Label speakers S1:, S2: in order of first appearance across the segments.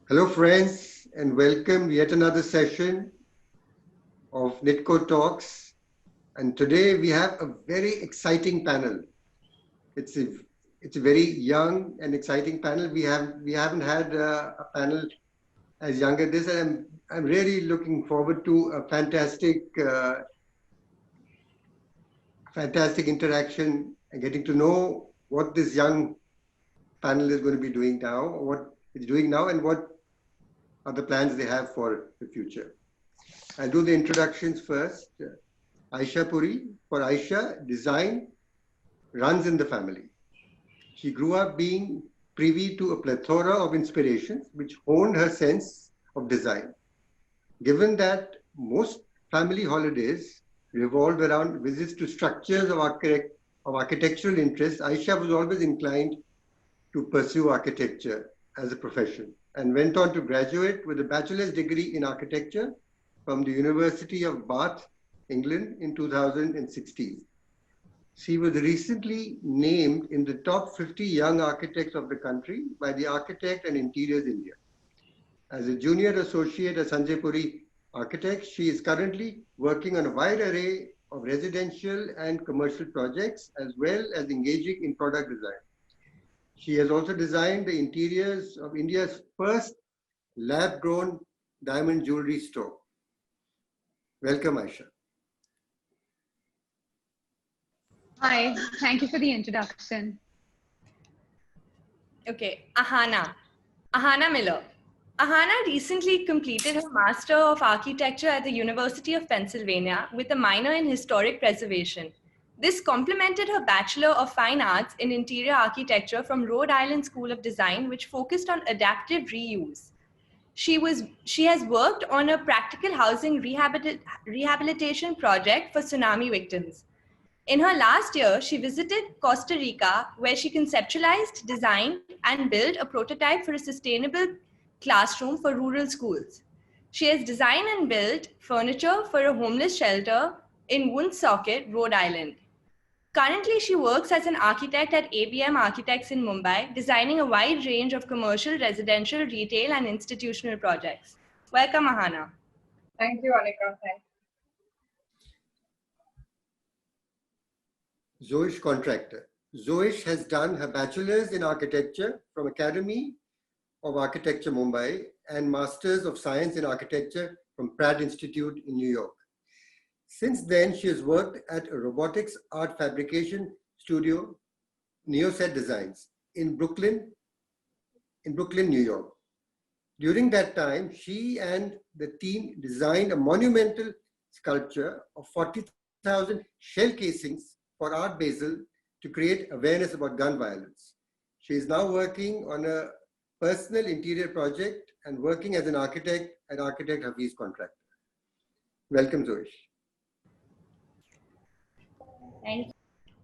S1: Hello, friends, and welcome yet another session of Nitco Talks. And today we have a very exciting panel. It's a it's a very young and exciting panel. We haven't had a panel as young as this, and I'm really looking forward to a fantastic interaction and getting to know what this young panel is going to be doing now, what it's doing now, and what are the plans they have for the future. I'll do the introductions first. Aisha Puri. For Aisha, design runs in the family. She grew up being privy to a plethora of inspirations which honed her sense of design. Given that most family holidays revolved around visits to structures of architectural interest, Aisha was always inclined to pursue architecture as a profession and went on to graduate with a bachelor's degree in architecture from the University of Bath, England in 2016. She was recently named in the top 50 young architects of the country by the Architect and Interiors India. As a junior associate at Sanjay Puri Architects, she is currently working on a wide array of residential and commercial projects, as well as engaging in product design. She has also designed the interiors of India's first lab-grown diamond jewellery store. Welcome, Aisha.
S2: Hi, thank you for the introduction.
S3: Okay, Hana Miller. Hana recently completed her Master of Architecture at the University of Pennsylvania with a minor in Historic Preservation. This complemented her Bachelor of Fine Arts in Interior Architecture from Rhode Island School of Design, which focused on adaptive reuse. She has worked on a practical housing rehabilitation project for tsunami victims. In her last year, she visited Costa Rica, where she conceptualized, designed, and built a prototype for a sustainable classroom for rural schools. She has designed and built furniture for a homeless shelter in Woonsocket, Rhode Island. Currently, she works as an architect at ABM Architects in Mumbai, designing a wide range of commercial, residential, retail, and institutional projects. Welcome, Hana.
S4: Thank you, Anika. Thanks.
S1: Zoish Contractor. Zoish has done her bachelor's in architecture from Academy of Architecture Mumbai and Masters of Science in Architecture from Pratt Institute in New York. Since then, she has worked at a robotics art fabrication studio, Neoset Designs, in Brooklyn, New York. During that time, she and the team designed a monumental sculpture of 40,000 shell casings for Art Basel to create awareness about gun violence. She is now working on a personal interior project and working as an architect at Architect Hafiz Contractor. Welcome, Zoish.
S3: Thank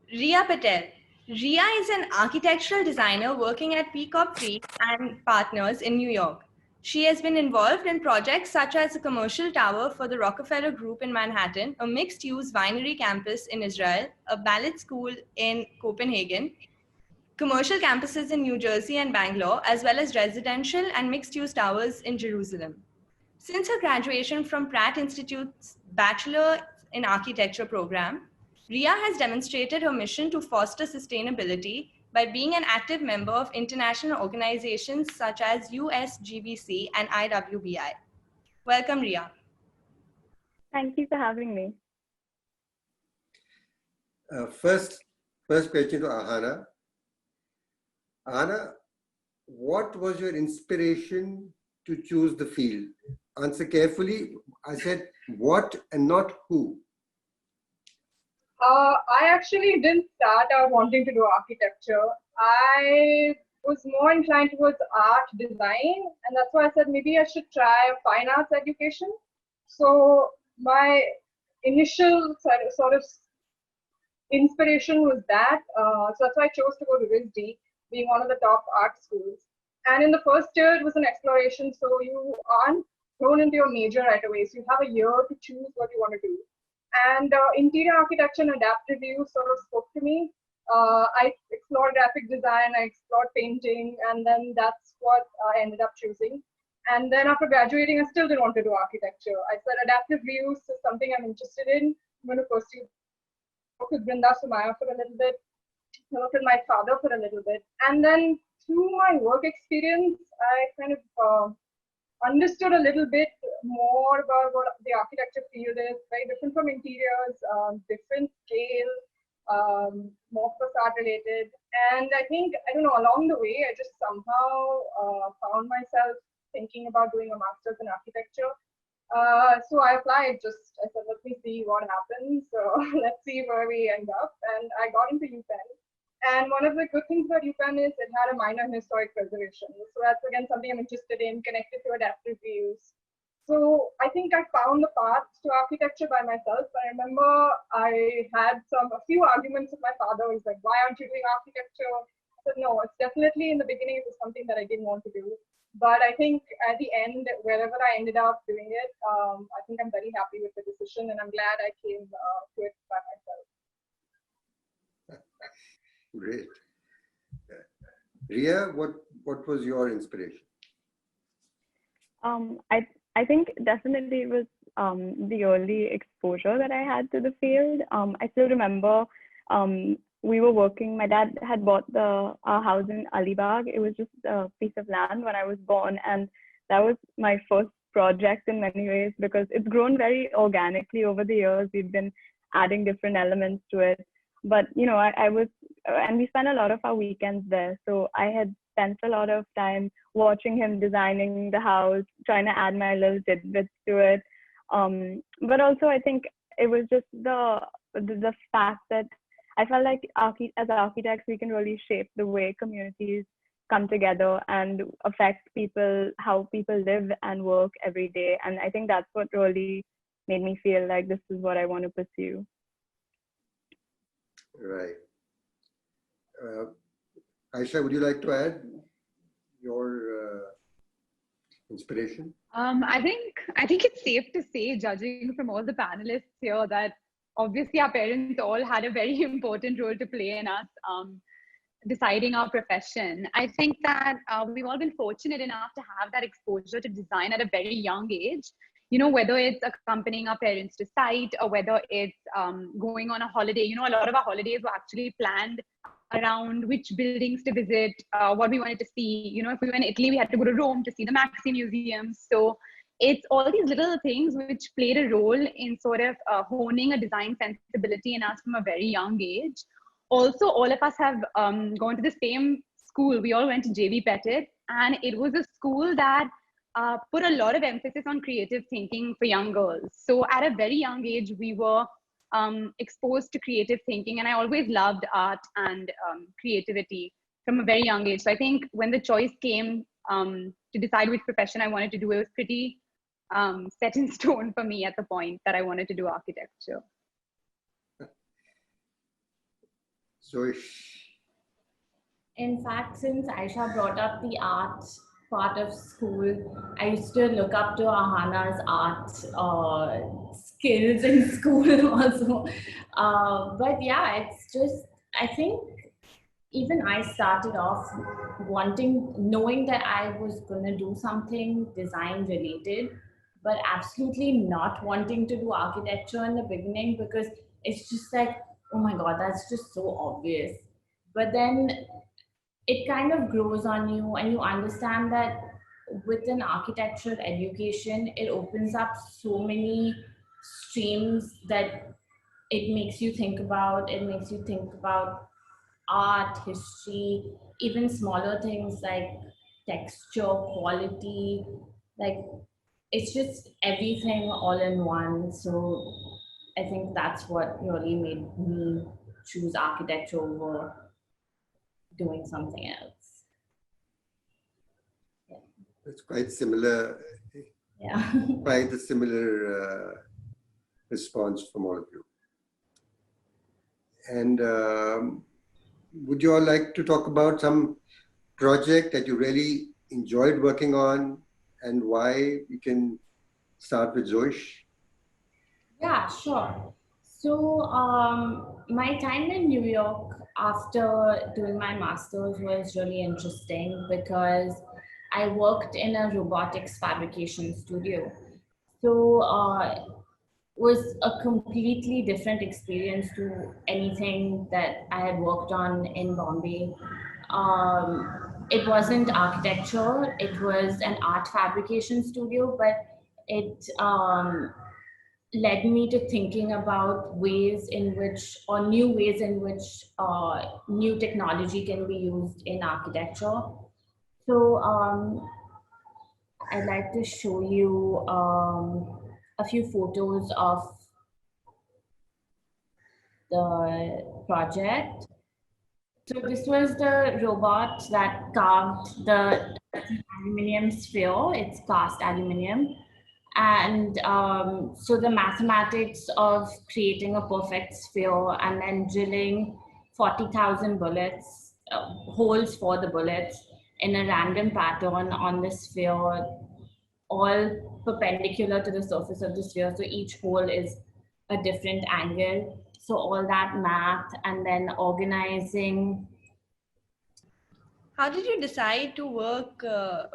S3: you. Ria Patel. Ria is an architectural designer working at Peacock Tree and Partners in New York. She has been involved in projects such as a commercial tower for the Rockefeller Group in Manhattan, a mixed-use winery campus in Israel, a ballet school in Copenhagen, commercial campuses in New Jersey and Bangalore, as well as residential and mixed-use towers in Jerusalem. Since her graduation from Pratt Institute's Bachelor in Architecture program, Ria has demonstrated her mission to foster sustainability by being an active member of international organizations such as USGBC and IWBI. Welcome, Ria.
S4: Thank you for having me.
S1: First question to Hana. Hana, what was your inspiration to choose the field? Answer carefully. I said what and not who.
S4: I actually didn't start out wanting to do architecture. I was more inclined towards art design, and that's why I said maybe I should try fine arts education. So my initial sort of inspiration was that. So that's why I chose to go to RISD, being one of the top art schools. And in the first year, it was an exploration, so you aren't thrown into your major right away. So you have a year to choose what you want to do. And interior architecture and adaptive use sort of spoke to me. I explored graphic design, I explored painting, and then that's what I ended up choosing. And then after graduating, I still didn't want to do architecture. I said adaptive reuse is something I'm interested in. I'm going to pursue. I worked with Brinda Sumaya for a little bit. I worked with my father for a little bit. And then through my work experience, I kind of understood a little bit more about what the architecture field is. Very different from interiors, different scale, more facade related. And I think, I don't know, along the way, I just somehow found myself thinking about doing a master's in architecture. So I applied, I said, let me see what happens. So let's see where we end up. And I got into UPenn. And one of the good things about UPenn is it had a minor in historic preservation. So that's again something I'm interested in, connected to adaptive reuse. So I think I found the path to architecture by myself. I remember I had a few arguments with my father. He's like, why aren't you doing architecture? I said, no, it's definitely in the beginning, it was something that I didn't want to do. But I think at the end, wherever I ended up doing it, I think I'm very happy with the decision, and I'm glad I came to it by myself.
S1: Great. Ria, what was your inspiration?
S5: I think definitely it was the early exposure that I had to the field. I still remember we were working, my dad had bought our house in Alibag. It was just a piece of land when I was born, and that was my first project in many ways because it's grown very organically over the years. We've been adding different elements to it. But, you know, and we spent a lot of our weekends there. So I had spent a lot of time watching him designing the house, trying to add my little tidbits to it. But also I think it was just the fact that I felt like as architects, we can really shape the way communities come together and affect people, how people live and work every day. And I think that's what really made me feel like this is what I want to pursue.
S1: Right. Aisha, would you like to add your inspiration?
S2: I think it's safe to say, judging from all the panelists here, that obviously our parents all had a very important role to play in us deciding our profession. I think that we've all been fortunate enough to have that exposure to design at a very young age. You know, whether it's accompanying our parents to site or whether it's going on a holiday. You know, a lot of our holidays were actually planned around which buildings to visit, what we wanted to see. You know, if we were in Italy, we had to go to Rome to see the Maxi Museum. So it's all these little things which played a role in sort of honing a design sensibility in us from a very young age. Also, all of us have gone to the same school. We all went to JV Pettit, and it was a school that put a lot of emphasis on creative thinking for young girls. So at a very young age, we were exposed to creative thinking, and I always loved art and creativity from a very young age. So I think when the choice came to decide which profession I wanted to do, it was pretty set in stone for me at the point that I wanted to do architecture.
S1: So,
S6: in fact, since Aisha brought up the art part of school, I used to look up to Hana's art skills in school also. But yeah, it's just, I think even I started off knowing that I was going to do something design related, but absolutely not wanting to do architecture in the beginning because it's just like, oh my God, that's just so obvious. But then it kind of grows on you and you understand that with an architectural education, it opens up so many streams that it makes you think about. It makes you think about art, history, even smaller things like texture, quality, like it's just everything all in one. So I think that's what really made me choose architecture over doing something else. Yeah.
S1: It's quite similar.
S6: Yeah.
S1: Quite a similar response from all of you. And would you all like to talk about some project that you really enjoyed working on and why? We can start with Zoish.
S6: Yeah, sure. So my time in New York after doing my master's was really interesting because I worked in a robotics fabrication studio. So was a completely different experience to anything that I had worked on in Bombay. It wasn't architecture, it was an art fabrication studio, but it led me to thinking about ways in which, or new ways in which new technology can be used in architecture. So I'd like to show you a few photos of the project. So this was the robot that carved the aluminium sphere. It's cast aluminium. And so the mathematics of creating a perfect sphere and then drilling 40,000 bullets, holes for the bullets in a random pattern on the sphere, all perpendicular to the surface of the sphere. So each hole is a different angle. So all that math and then organizing.
S3: How did you decide to work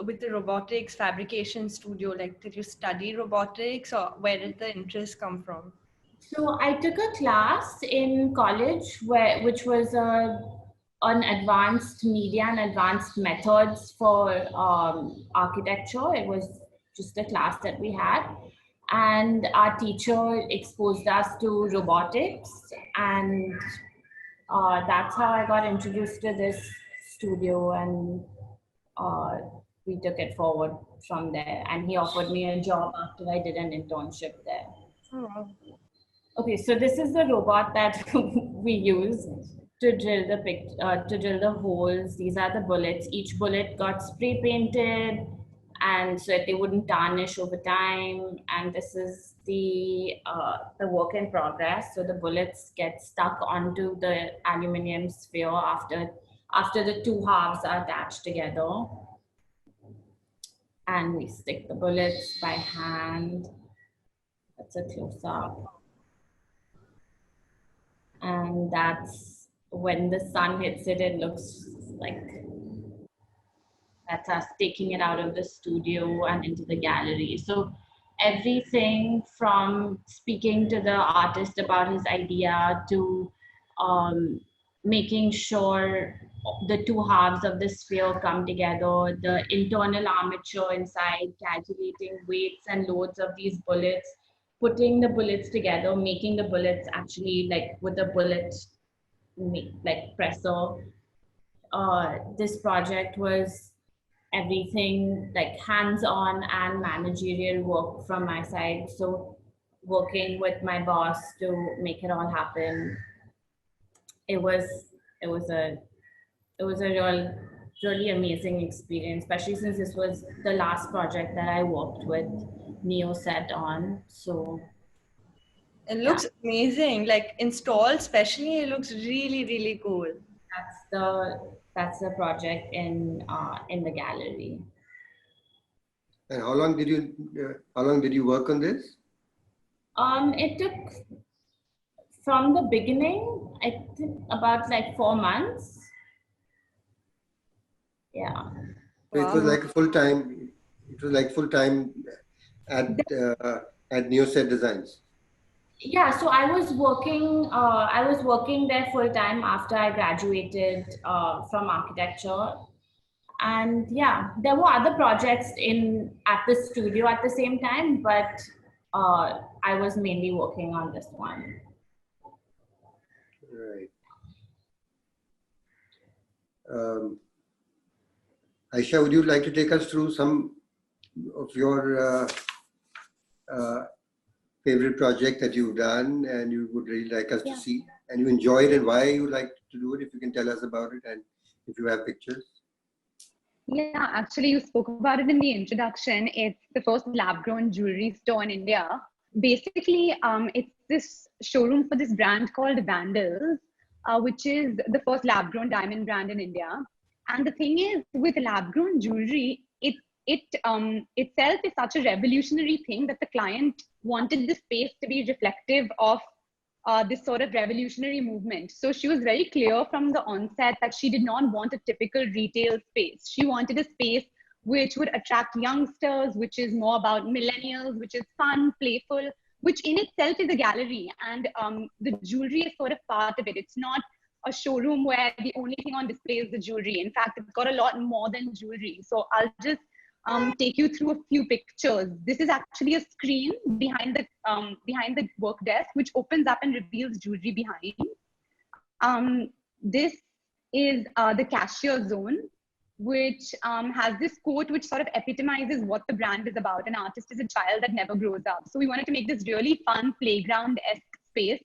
S3: with the robotics fabrication studio? Like, did you study robotics, or where did the interest come from?
S6: So I took a class in college which was on advanced media and advanced methods for architecture. It was just a class that we had. And our teacher exposed us to robotics, and that's how I got introduced to this studio, and we took it forward from there. And he offered me a job after I did an internship there.
S3: Oh, wow.
S6: Okay, so this is the robot that we use to drill the holes. These are the bullets. Each bullet got spray painted, and so that they wouldn't tarnish over time. And this is the work in progress. So the bullets get stuck onto the aluminium sphere after the two halves are attached together. And we stick the bullets by hand. That's a close up. And that's when the sun hits it, it looks like that's us taking it out of the studio and into the gallery. So everything from speaking to the artist about his idea to making sure the two halves of the sphere come together, the internal armature inside, calculating weights and loads of these bullets, putting the bullets together, making the bullets actually like with the bullet like presser. This project was everything like hands-on and managerial work from my side. So working with my boss to make it all happen. It was a really amazing experience, especially since this was the last project that I worked with Neoset on. So
S3: It looks amazing. Like installed, especially, it looks really, really cool.
S6: that's the project in the gallery.
S1: And how long did you work on this?
S6: It took from the beginning, I think about like 4 months. Yeah.
S1: So it was like full time. It was like full time at Neoset Designs.
S6: Yeah, so I was working there full time after I graduated from architecture, and yeah, there were other projects at the studio at the same time, but I was mainly working on this one.
S1: Right. Aisha, would you like to take us through some of your favorite project that you've done and you would really like us to see, and you enjoyed, and why you like to do it? If you can tell us about it, and if you have pictures.
S2: Yeah, actually, you spoke about it in the introduction. It's the first lab-grown jewelry store in India. Basically, it's this showroom for this brand called Vandals, which is the first lab-grown diamond brand in India. And the thing is, with lab-grown jewelry, it itself is such a revolutionary thing that the client wanted the space to be reflective of this sort of revolutionary movement. So she was very clear from the onset that she did not want a typical retail space. She wanted a space which would attract youngsters, which is more about millennials, which is fun, playful, which in itself is a gallery. And the jewelry is sort of part of it. It's not a showroom where the only thing on display is the jewelry. In fact, it's got a lot more than jewelry. So I'll just take you through a few pictures. This is actually a screen behind the work desk, which opens up and reveals jewelry behind. This is the cashier zone, which has this quote which sort of epitomizes what the brand is about. An artist is a child that never grows up. So we wanted to make this really fun playground-esque space.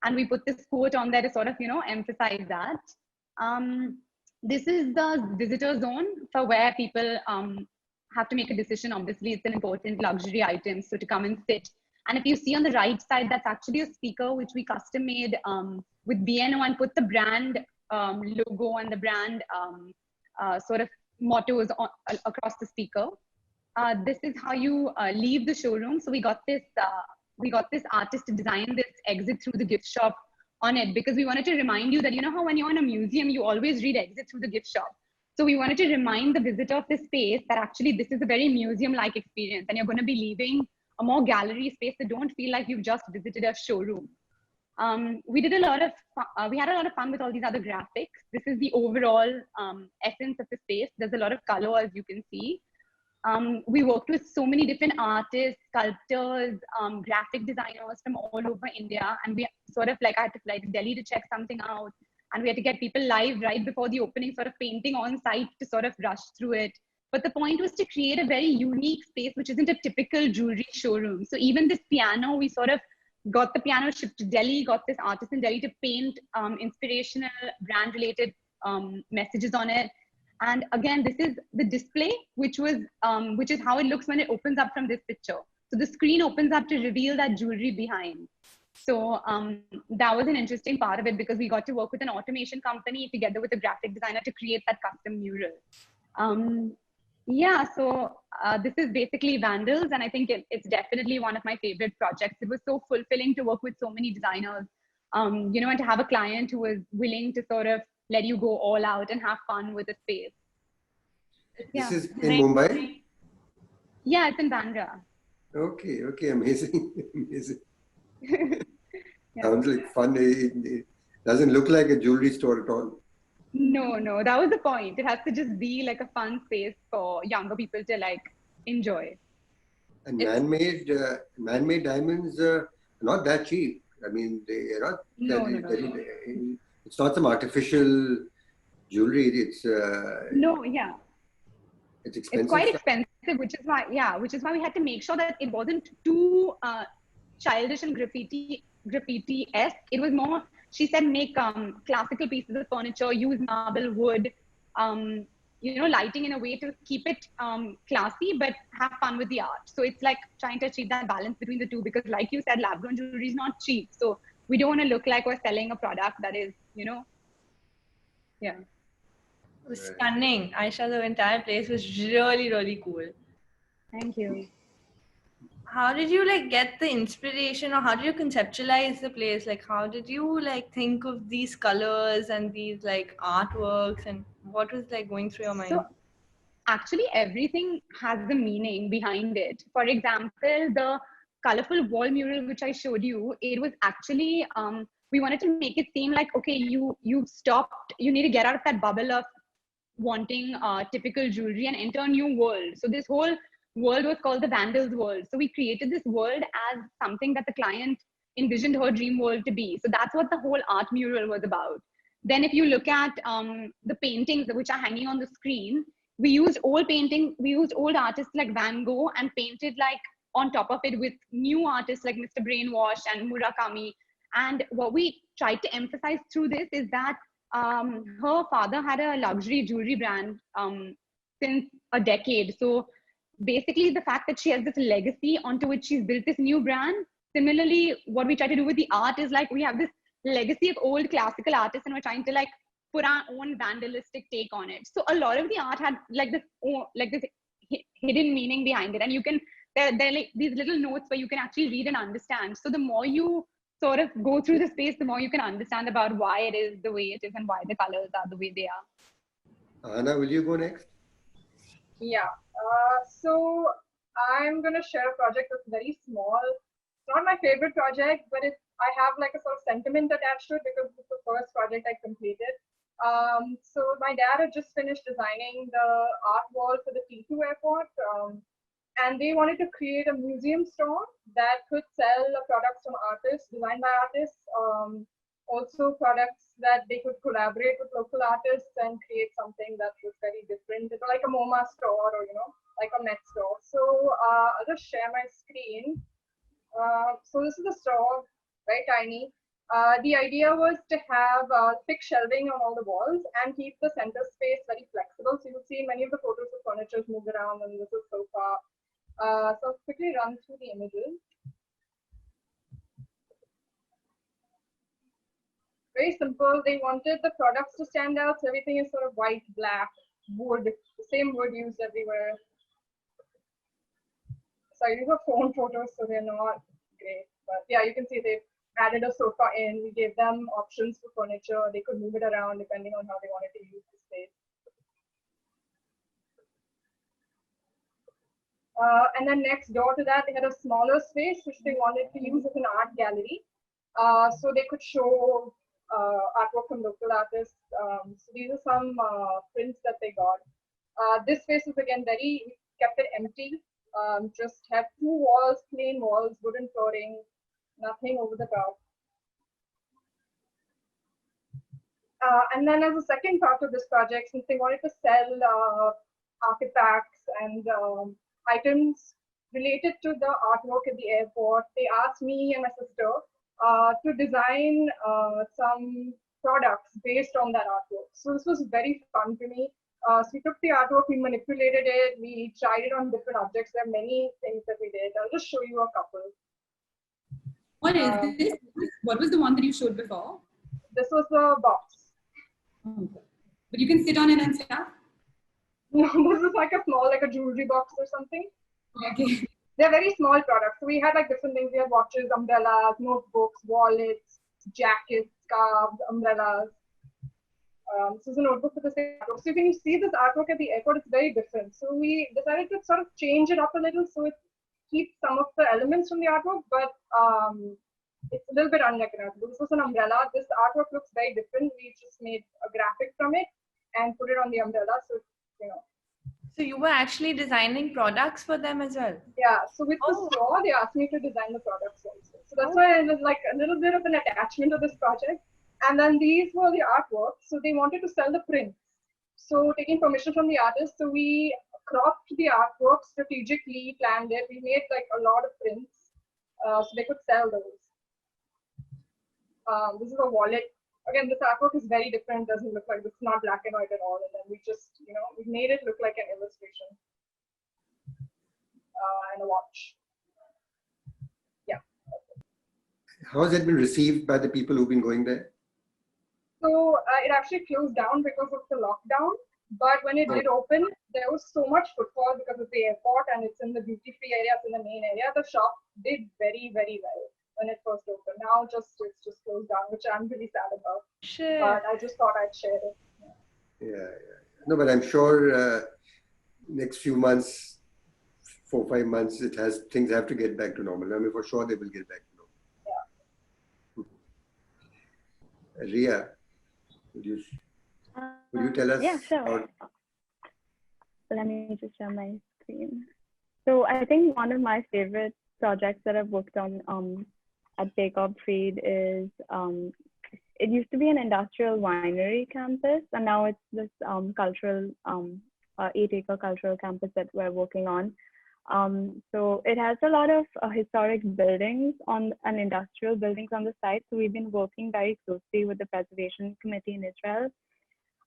S2: And we put this quote on there to sort of, emphasize that. This is the visitor zone for where people have to make a decision. Obviously, it's an important luxury item. So to come and sit. And if you see on the right side, that's actually a speaker, which we custom made with BNO and put the brand logo and the brand sort of mottos across the speaker. This is how you leave the showroom. So we got this artist to design this exit through the gift shop on it, because we wanted to remind you that, how when you're in a museum, you always read exit through the gift shop. So we wanted to remind the visitor of this space that actually this is a very museum-like experience, and you're going to be leaving a more gallery space, so don't feel like you've just visited a showroom. We had a lot of fun with all these other graphics. This is the overall essence of the space. There's a lot of color, as you can see. We worked with so many different artists, sculptors, graphic designers from all over India. And we sort of I had to fly to Delhi to check something out. And we had to get people live right before the opening, sort of painting on site to sort of rush through it. But the point was to create a very unique space, which isn't a typical jewelry showroom. So even this piano, we sort of got the piano shipped to Delhi, got this artist in Delhi to paint inspirational brand-related messages on it. And again, this is the display, which is how it looks when it opens up from this picture. So the screen opens up to reveal that jewelry behind. So that was an interesting part of it, because we got to work with an automation company together with a graphic designer to create that custom mural. Yeah, so this is basically Vandals, and I think it's definitely one of my favorite projects. It was so fulfilling to work with so many designers, and to have a client who was willing to sort of let you go all out and have fun with the space. Yeah.
S1: This is in Mumbai?
S2: Yeah, it's in Bandra.
S1: Okay, amazing, amazing.
S2: Yeah.
S1: Sounds like fun. It doesn't look like a jewelry store at all.
S2: No, that was the point. It has to just be like a fun space for younger people to enjoy.
S1: And man-made diamonds are not that cheap. I mean, they are not.
S2: No.
S1: It's not some artificial jewelry. It's it's expensive.
S2: It's quite expensive, which is why we had to make sure that it wasn't too childish and graffiti-esque. It was more, she said, make classical pieces of furniture, use marble, wood, lighting in a way to keep it classy, but have fun with the art. So it's like trying to achieve that balance between the two, because like you said, lab-grown jewelry is not cheap. So we don't want to look like we're selling a product that is, yeah.
S3: It was stunning. Aisha, the entire place was really, really cool.
S2: Thank you.
S3: How did you get the inspiration, or how did you conceptualize the place? How did you think of these colors and these artworks, and what was going through your mind?
S2: So actually everything has a meaning behind it. For example, the colorful wall mural which I showed you, it was actually we wanted to make it seem like, okay, you've stopped, you need to get out of that bubble of wanting typical jewelry and enter a new world. So this whole world was called the Vandals world. So we created this world as something that the client envisioned her dream world to be. So that's what the whole art mural was about. Then if you look at the paintings which are hanging on the screen, we used old paintings, we used old artists like Van Gogh and painted on top of it with new artists like Mr. Brainwash and Murakami. And what we tried to emphasize through this is that her father had a luxury jewelry brand since a decade. So basically the fact that she has this legacy onto which she's built this new brand. Similarly, what we try to do with the art is we have this legacy of old classical artists, and we're trying to put our own vandalistic take on it. So a lot of the art had this hidden meaning behind it, and you can there are these little notes where you can actually read and understand. So the more you sort of go through the space, the more you can understand about why it is the way it is and why the colors are the way they are.
S1: Hana, will you go next?
S4: Yeah. So I'm gonna share a project that's very small. It's not my favorite project, but I have like a sort of sentiment attached to it because it's the first project I completed. So my dad had just finished designing the art wall for the T2 airport, and they wanted to create a museum store that could sell products from artists, designed by artists, also products that they could collaborate with local artists and create something that was very different. It's like a MoMA store or, like a Met store. So I'll just share my screen. So this is the store, very tiny. The idea was to have fixed shelving on all the walls and keep the center space very flexible. So you'll see many of the photos of furniture move around, and this is sofa. So I'll quickly run through the images. Very simple. They wanted the products to stand out, so everything is sort of white, black, wood, the same wood used everywhere. So these are phone photos, so they're not great. But yeah, you can see they've added a sofa in. We gave them options for furniture. They could move it around depending on how they wanted to use the space. And then next door to that, they had a smaller space which they wanted to use as an art gallery. So they could show artwork from local artists. So these are some prints that they got. This space was again we kept it empty. Just had two walls, plain walls, wooden flooring, nothing over the top. And then as a second part of this project, since they wanted to sell artifacts and items related to the artwork at the airport, they asked me and my sister to design some products based on that artwork. So this was very fun to me. So we took the artwork, we manipulated it, we tried it on different objects. There are many things that we did. I'll just show you a couple.
S7: What is this? What was the one that you showed before?
S4: This was the box.
S7: Oh, but you can sit on it and stuff?
S4: No, this is like a jewelry box or something.
S7: Okay.
S4: They're very small products. So we had like different things. We had watches, umbrellas, notebooks, wallets, jackets, scarves, umbrellas. This is a notebook for the same artwork. So when you see this artwork at the airport, it's very different. So we decided to sort of change it up a little so it keeps some of the elements from the artwork, but it's a little bit unrecognizable. This was an umbrella. This artwork looks very different. We just made a graphic from it and put it on the umbrella. So,
S3: So you were actually designing products for them as well?
S4: Yeah. So with the store, they asked me to design the products also. So that's why I was like a little bit of an attachment to this project. And then these were the artworks. So they wanted to sell the prints. So taking permission from the artist, so we cropped the artwork strategically, planned it. We made like a lot of prints so they could sell those. This is a wallet. Again, this artwork is very different. Doesn't look like this. It's not black and white at all. And then we just, we made it look like an illustration. And a watch. Yeah.
S1: How has it been received by the people who've been going there?
S4: So it actually closed down because of the lockdown. But when it did open, there was so much footfall because of the airport and it's in the duty-free area, it's in the main area. The shop did very, very well when it first opened. Now it's just closed down, which I'm really sad about.
S3: Sure.
S4: But I just thought I'd share it.
S1: Yeah. No, but I'm sure next few months, 4-5 months, things have to get back to normal. I mean, for sure they will get back to normal. Yeah. Ria, would you tell us?
S5: Yeah, sure. Let me just share my screen. So I think one of my favorite projects that I've worked on at Jacob Fried is it used to be an industrial winery campus, and now it's this cultural 8-acre cultural campus that we're working on. So it has a lot of historic buildings and industrial buildings on the site. So we've been working very closely with the Preservation Committee in Israel.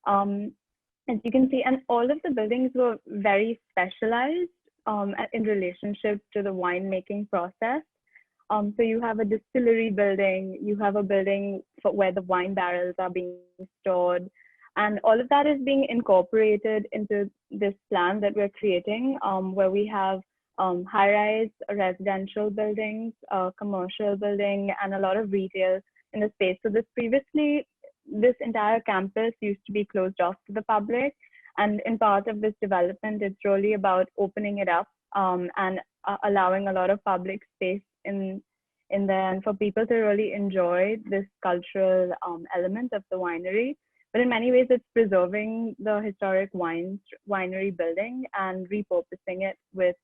S5: As you can see, and all of the buildings were very specialized in relationship to the winemaking process. So you have a distillery building, you have a building where the wine barrels are being stored, and all of that is being incorporated into this plan that we're creating, where we have high-rise residential buildings, commercial building, and a lot of retail in the space. So this entire campus used to be closed off to the public, And in part of this development, it's really about opening it up and allowing a lot of public space in there, and for people to really enjoy this cultural element of the winery. But in many ways, it's preserving the historic winery building and repurposing it with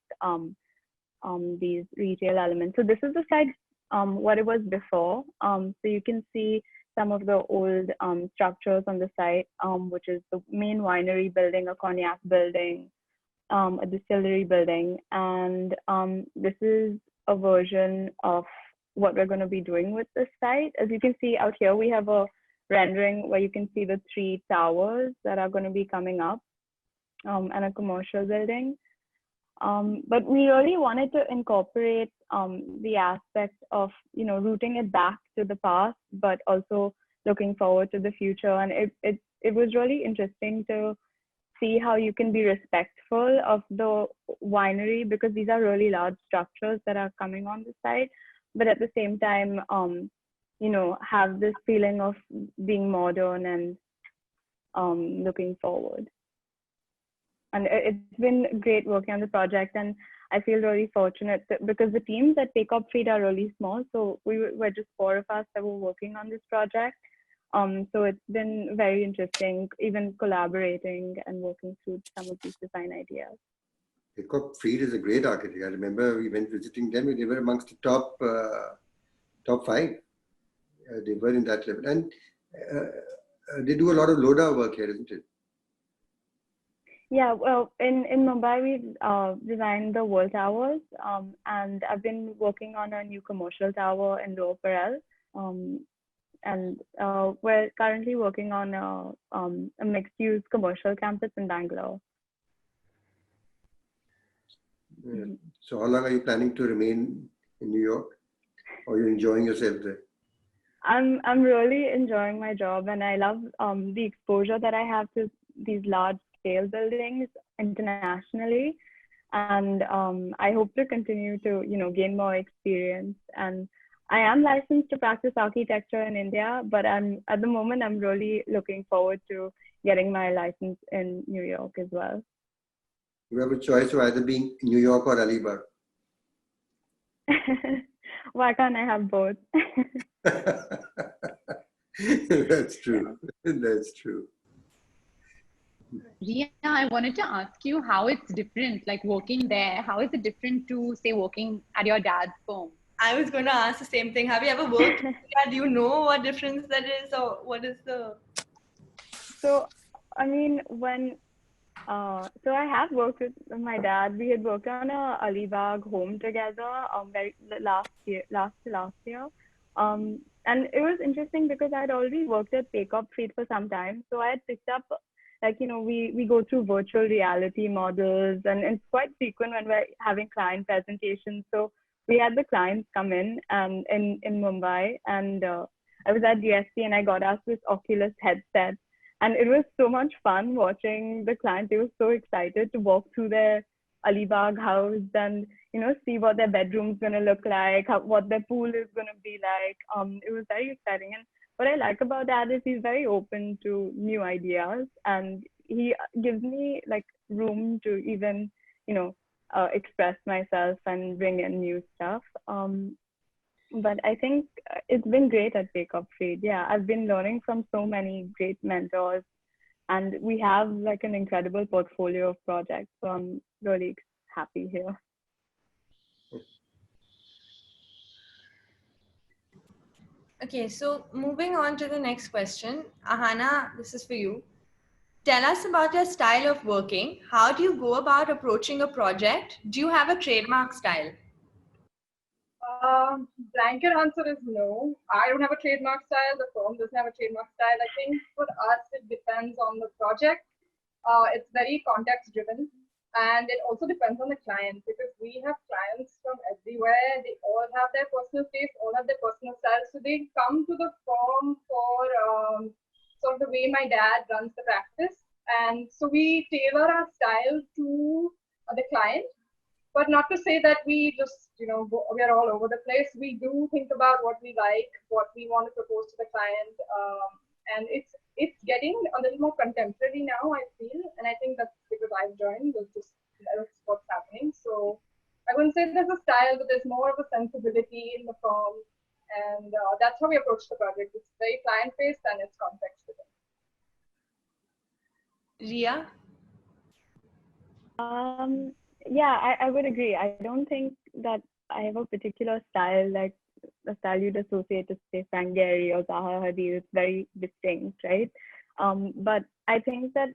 S5: these retail elements. So this is the site what it was before. So you can see some of the old structures on the site, which is the main winery building, a cognac building, a distillery building, and this is a version of what we're going to be doing with this site. As you can see out here, we have a rendering where you can see the 3 towers that are going to be coming up and a commercial building. But we really wanted to incorporate the aspect of, rooting it back to the past, but also looking forward to the future. And it was really interesting to see how you can be respectful of the winery, because these are really large structures that are coming on the site, but at the same time, have this feeling of being modern and looking forward. And it's been great working on the project, and I feel really fortunate because the teams at Take Up Feed are really small. So we were just 4 of us that were working on this project. So it's been very interesting, even collaborating and working through some of these design ideas.
S1: Take Up Feed is a great architect. I remember we went visiting them, and they were amongst the top 5. They were in that level, and they do a lot of Loda work here, isn't it?
S5: Yeah, well, in Mumbai, we've designed the World Towers, and I've been working on a new commercial tower in Lower Parel, and we're currently working on a mixed-use commercial campus in Bangalore.
S1: Yeah. So how long are you planning to remain in New York, or are you enjoying yourself there?
S5: I'm really enjoying my job, and I love the exposure that I have to these large-scale buildings internationally, and I hope to continue to gain more experience. And I am licensed to practice architecture in India, but at the moment I'm really looking forward to getting my license in New York as well.
S1: You have a choice of either being New York or Alibag.
S5: Why can't I have both?
S1: That's true. That's true.
S2: Ria, I wanted to ask you how it's different, like working there. How is it different to, say, working at your dad's firm?
S3: I was going to ask the same thing. Have you ever worked? Do you know what difference that is, or what is the? So,
S5: I mean, so I have worked with my dad. We had worked on a Alibag home together last year. And it was interesting because I had already worked at Take Up Feed for some time. So I had picked up, we go through virtual reality models, and it's quite frequent when we're having client presentations. So we had the clients come in Mumbai, and I was at DSP and I got asked this Oculus headset. And it was so much fun watching the client. They were so excited to walk through their Alibag house and, see what their bedroom's going to look like, what their pool is going to be like. It was very exciting. And what I like about that is he's very open to new ideas, and he gives me room to even, express myself and bring in new stuff. But I think it's been great at Take Up Feed. Yeah, I've been learning from so many great mentors, and we have an incredible portfolio of projects. So I'm really happy here.
S3: Okay, so moving on to the next question. Hana, this is for you. Tell us about your style of working. How do you go about approaching a project? Do you have a trademark style?
S4: Blanket answer is no. I don't have a trademark style. The firm doesn't have a trademark style. I think for us, it depends on the project. It's very context driven, and it also depends on the client, because we have clients from everywhere. They all have their personal taste, all have their personal styles. So they come to the firm for sort of the way my dad runs the practice, and so we tailor our style to the client. But not to say that we just, we are all over the place. We do think about what we like, what we want to propose to the client. And it's getting a little more contemporary now, I feel. And I think style, but there's more of a sensibility in the firm. And that's how we approach the project. It's very client-based and it's context-driven.
S3: Ria?
S5: Yeah, I would agree. I don't think that I have a particular style, like the style you'd associate to say Frank Gehry or Zaha Hadid. It's very distinct, right? But I think that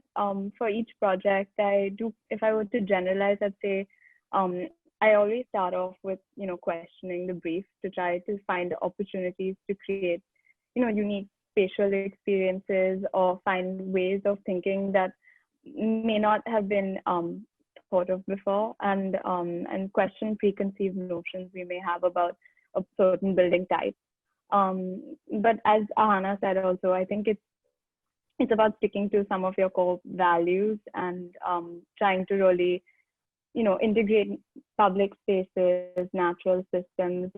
S5: for each project, if I were to generalize, I'd say I always start off with, questioning the brief to try to find opportunities to create, unique spatial experiences or find ways of thinking that may not have been thought of before, and question preconceived notions we may have about a certain building type. But as Hana said also, I think it's about sticking to some of your core values and trying to really, integrate public spaces, natural systems,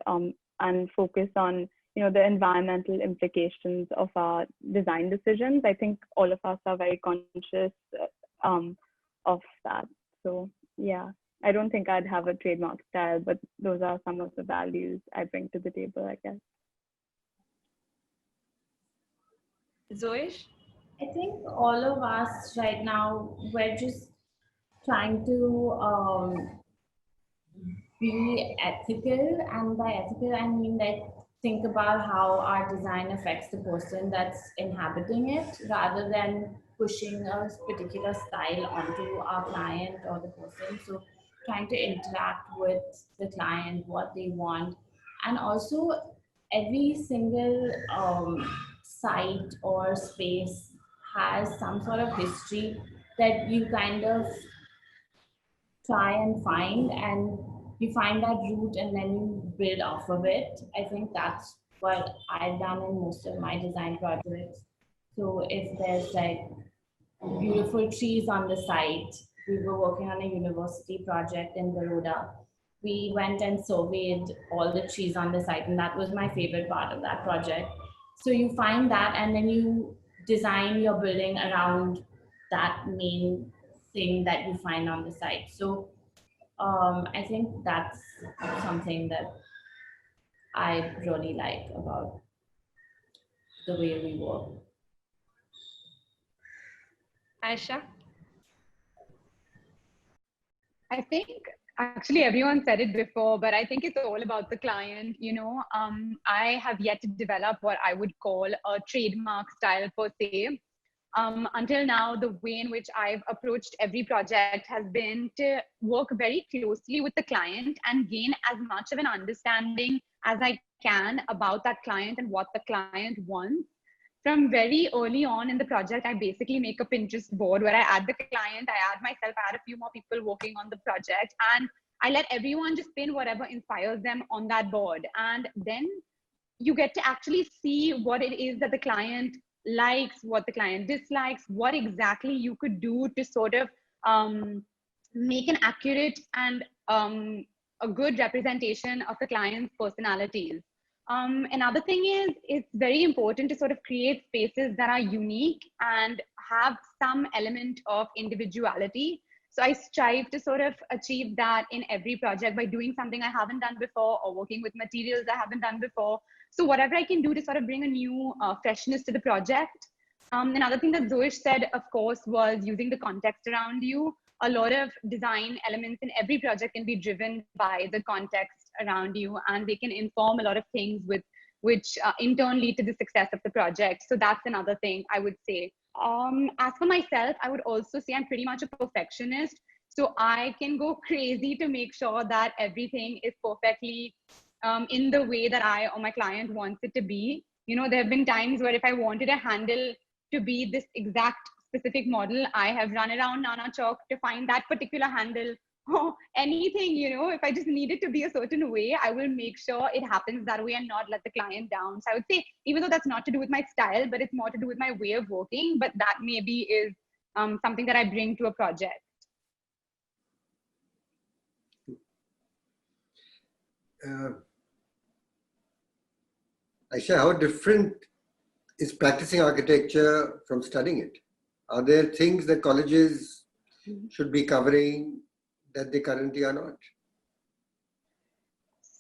S5: and focus on, the environmental implications of our design decisions. I think all of us are very conscious of that. So yeah, I don't think I'd have a trademark style, but those are some of the values I bring to the table, I guess.
S3: Zoish?
S6: I think all of us right now, we're just trying to be ethical, and by ethical I mean like think about how our design affects the person that's inhabiting it, rather than pushing a particular style onto our client or the person. So trying to interact with the client, what they want, and also every single site or space has some sort of history that you kind of try and find, and you find that root and then you build off of it. I think that's what I've done in most of my design projects. So if there's like beautiful trees on the site, we were working on a university project in Baroda. We went and surveyed all the trees on the site, and that was my favorite part of that project. So you find that, and then you design your building around that main thing that you find on the site. So I think that's something that I really like about the way we work.
S3: Aisha?
S2: I think actually everyone said it before, but I think it's all about the client. I have yet to develop what I would call a trademark style per se. Until now, the way in which I've approached every project has been to work very closely with the client and gain as much of an understanding as I can about that client and what the client wants. From very early on in the project, I basically make a Pinterest board where I add the client, I add myself, I add a few more people working on the project, and I let everyone just pin whatever inspires them on that board. And then you get to actually see what it is that the client likes, what the client dislikes, what exactly you could do to sort of make an accurate and a good representation of the client's personalities. Another thing is, it's very important to sort of create spaces that are unique and have some element of individuality. So I strive to sort of achieve that in every project by doing something I haven't done before or working with materials I haven't done before. So whatever I can do to sort of bring a new freshness to the project. Another thing that Zoish said, of course, was using the context around you. A lot of design elements in every project can be driven by the context around you, and they can inform a lot of things which in turn lead to the success of the project. So that's another thing I would say. As for myself, I would also say I'm pretty much a perfectionist. So I can go crazy to make sure that everything is perfectly in the way that I or my client wants it to be. There have been times where if I wanted a handle to be this exact specific model, I have run around Nana Chalk to find that particular handle. Oh, anything, if I just need it to be a certain way, I will make sure it happens that way and not let the client down. So I would say, even though that's not to do with my style, but it's more to do with my way of working, but that maybe is something that I bring to a project.
S1: Aisha, how different is practicing architecture from studying it? Are there things that colleges should be covering that they currently are not?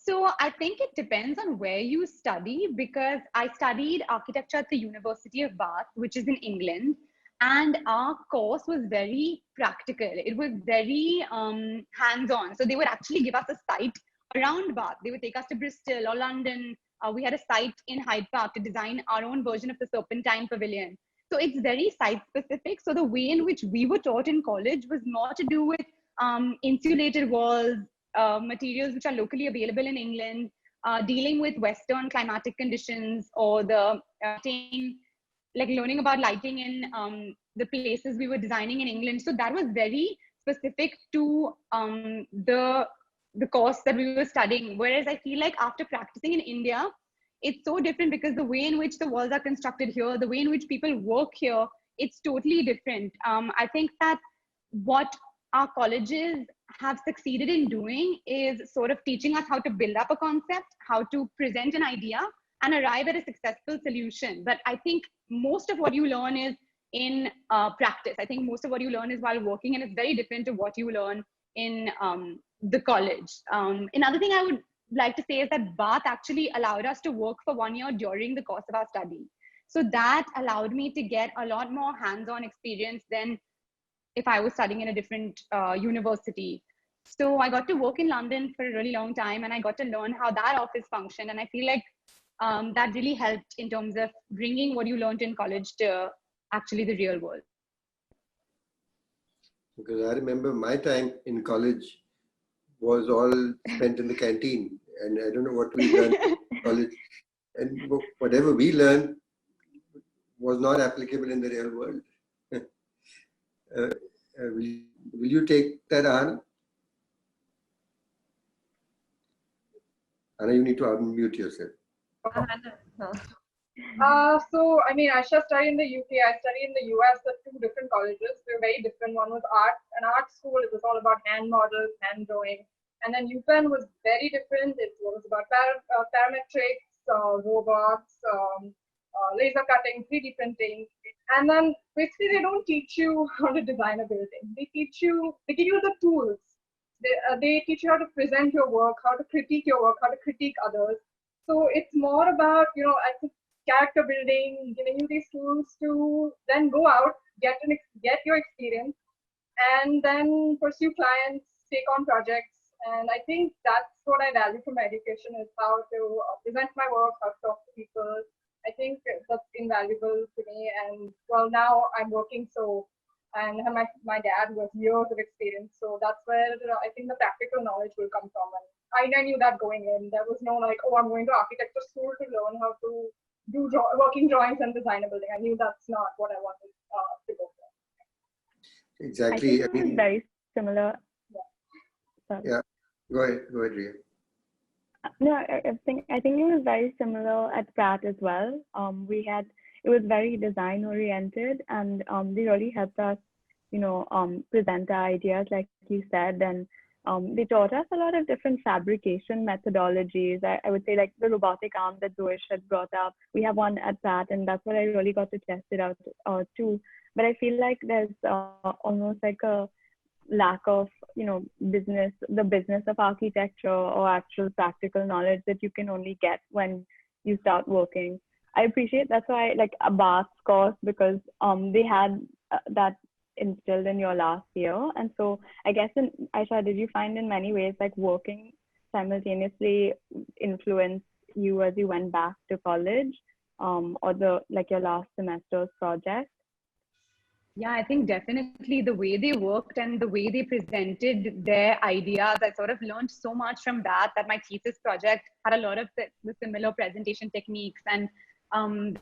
S2: So I think it depends on where you study, because I studied architecture at the University of Bath, which is in England, and our course was very practical. It was very hands-on. So they would actually give us a site around Bath. They would take us to Bristol or London. We had a site in Hyde Park to design our own version of the Serpentine Pavilion. So it's very site-specific. So the way in which we were taught in college was more to do with insulated walls, materials which are locally available in England, dealing with Western climatic conditions, or the like learning about lighting in the places we were designing in England. So that was very specific to the course that we were studying. Whereas I feel like after practicing in India, it's so different, because the way in which the walls are constructed here, the way in which people work here, it's totally different. I think that what our colleges have succeeded in doing is sort of teaching us how to build up a concept, how to present an idea, and arrive at a successful solution. But I think most of what you learn is in practice. I think most of what you learn is while working, and it's very different to what you learn in the college. Another thing I would like to say is that Bath actually allowed us to work for 1 year during the course of our study. So that allowed me to get a lot more hands-on experience than if I was studying in a different university. So I got to work in London for a really long time, and I got to learn how that office functioned. And I feel like that really helped in terms of bringing what you learned in college to actually the real world.
S1: Because I remember my time in college was all spent in the canteen, and I don't know what we learned in college. And whatever we learned was not applicable in the real world. Will you take that, Hana? Hana, you need to unmute yourself.
S4: So, I mean, Aisha studied in the UK, I studied in the US at two different colleges. They were very different. One was an art school. It was all about hand models, hand drawing. And then UPenn was very different. It was about parametrics, robots, laser cutting, 3D printing. And then basically they don't teach you how to design a building. They give you the tools. They teach you how to present your work, how to critique your work, how to critique others. So it's more about, I think, character building, giving you these tools to then go out, get your experience, and then pursue clients, take on projects. And I think that's what I value from education, is how to present my work, how to talk to people. I think that's invaluable to me. And well, now I'm working, and my dad was years of experience. So that's where I think the practical knowledge will come from. And I knew that going in. There was no like, oh, I'm going to architecture school to learn how to do working drawings and design a building. I knew that's not what I wanted to go for.
S1: Exactly.
S5: I think it was very similar.
S1: Yeah. Go ahead, Ria.
S5: No, I think it was very similar at Pratt as well. It was very design oriented, and they really helped us, present our ideas, like you said, and they taught us a lot of different fabrication methodologies. I would say, like the robotic arm that Zoish had brought up. We have one at Pratt, and that's what I really got to test it out too. But I feel like there's almost like a lack of the business of architecture or actual practical knowledge that you can only get when you start working. I appreciate that's why I like a Bath course, because they had that instilled in your last year. And so I guess Aisha, did you find in many ways like working simultaneously influenced you as you went back to college, or your last semester's project?
S2: Yeah, I think definitely the way they worked and the way they presented their ideas, I sort of learned so much from that my thesis project had a lot of the similar presentation techniques and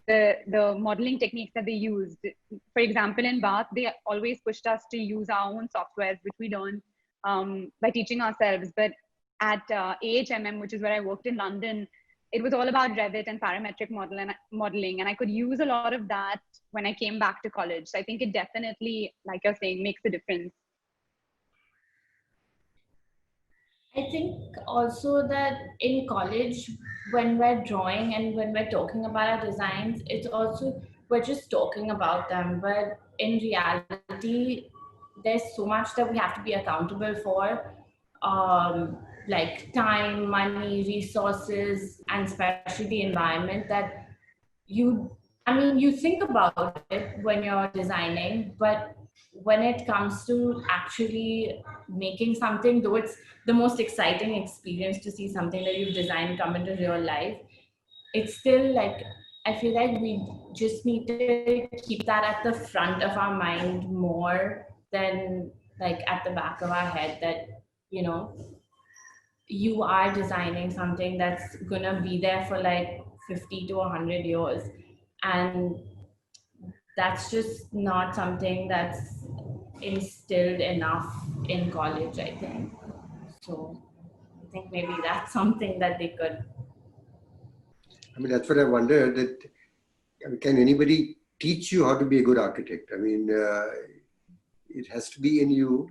S2: the modeling techniques that they used. For example, in Bath, they always pushed us to use our own softwares, which we learned by teaching ourselves. But at AHMM, which is where I worked in London, it was all about Revit and parametric modeling. And I could use a lot of that when I came back to college. So I think it definitely, like you're saying, makes a difference.
S6: I think also that in college, when we're drawing and when we're talking about our designs, it's also, we're just talking about them. But in reality, there's so much that we have to be accountable for. like time, money, resources, and especially the environment that you think about it when you're designing, but when it comes to actually making something, though it's the most exciting experience to see something that you've designed come into real life, it's still like, I feel like we just need to keep that at the front of our mind more than like at the back of our head, that, you know, you are designing something that's gonna be there for like 50 to 100 years. And that's just not something that's instilled enough in college, I think. So I think maybe that's something that they could.
S1: I mean, that's what I wonder, that can anybody teach you how to be a good architect? I mean, it has to be in you.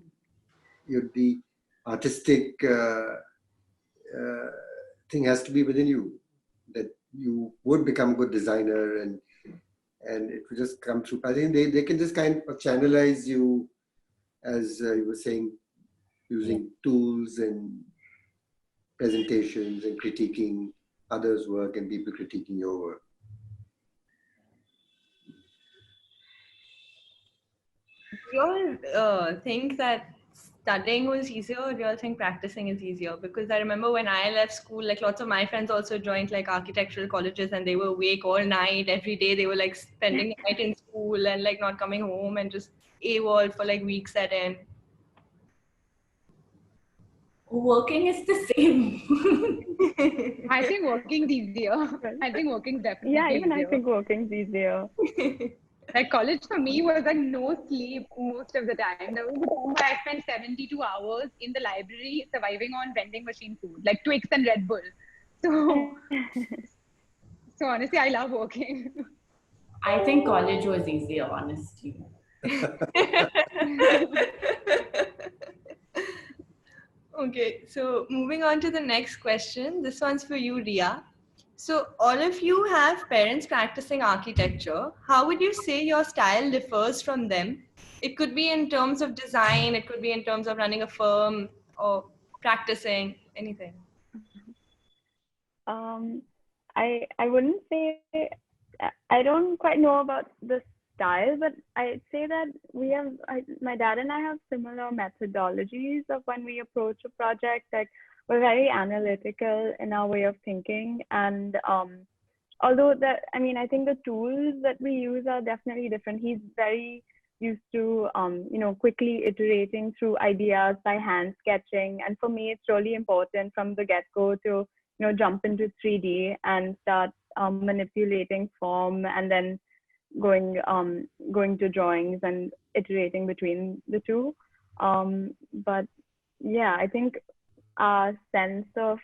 S1: The artistic thing has to be within you, that you would become a good designer, and it will just come through. I think they can just kind of channelize you, as you were saying, using tools and presentations and critiquing others' work and people critiquing your work.
S3: Do you all think that studying was easier, or do you all think practicing is easier? Because I remember when I left school, like lots of my friends also joined like architectural colleges, and they were awake all night every day. They were like spending the night in school and like not coming home and just AWOL for like weeks at end.
S6: Working is the same.
S2: I think working's easier. I think working's definitely
S5: Yeah, even
S2: easier.
S5: I think working's easier.
S2: Like college for me was like no sleep most of the time. There was a time where I spent 72 hours in the library surviving on vending machine food, like Twix and Red Bull. So, so honestly, I love working.
S6: I think college was easier, honestly.
S3: Okay, so moving on to the next question. This one's for you, Ria. So all of you have parents practicing architecture. How would you say your style differs from them? It could be in terms of design, it could be in terms of running a firm or practicing, anything.
S5: I wouldn't say, I don't quite know about the style, but I'd say that my dad and I have similar methodologies of when we approach a project. Like, we're very analytical in our way of thinking, and although I think the tools that we use are definitely different. He's very used to quickly iterating through ideas by hand sketching, and for me it's really important from the get-go to jump into 3D and start manipulating form, and then going to drawings and iterating between the two. But yeah, I think our sense of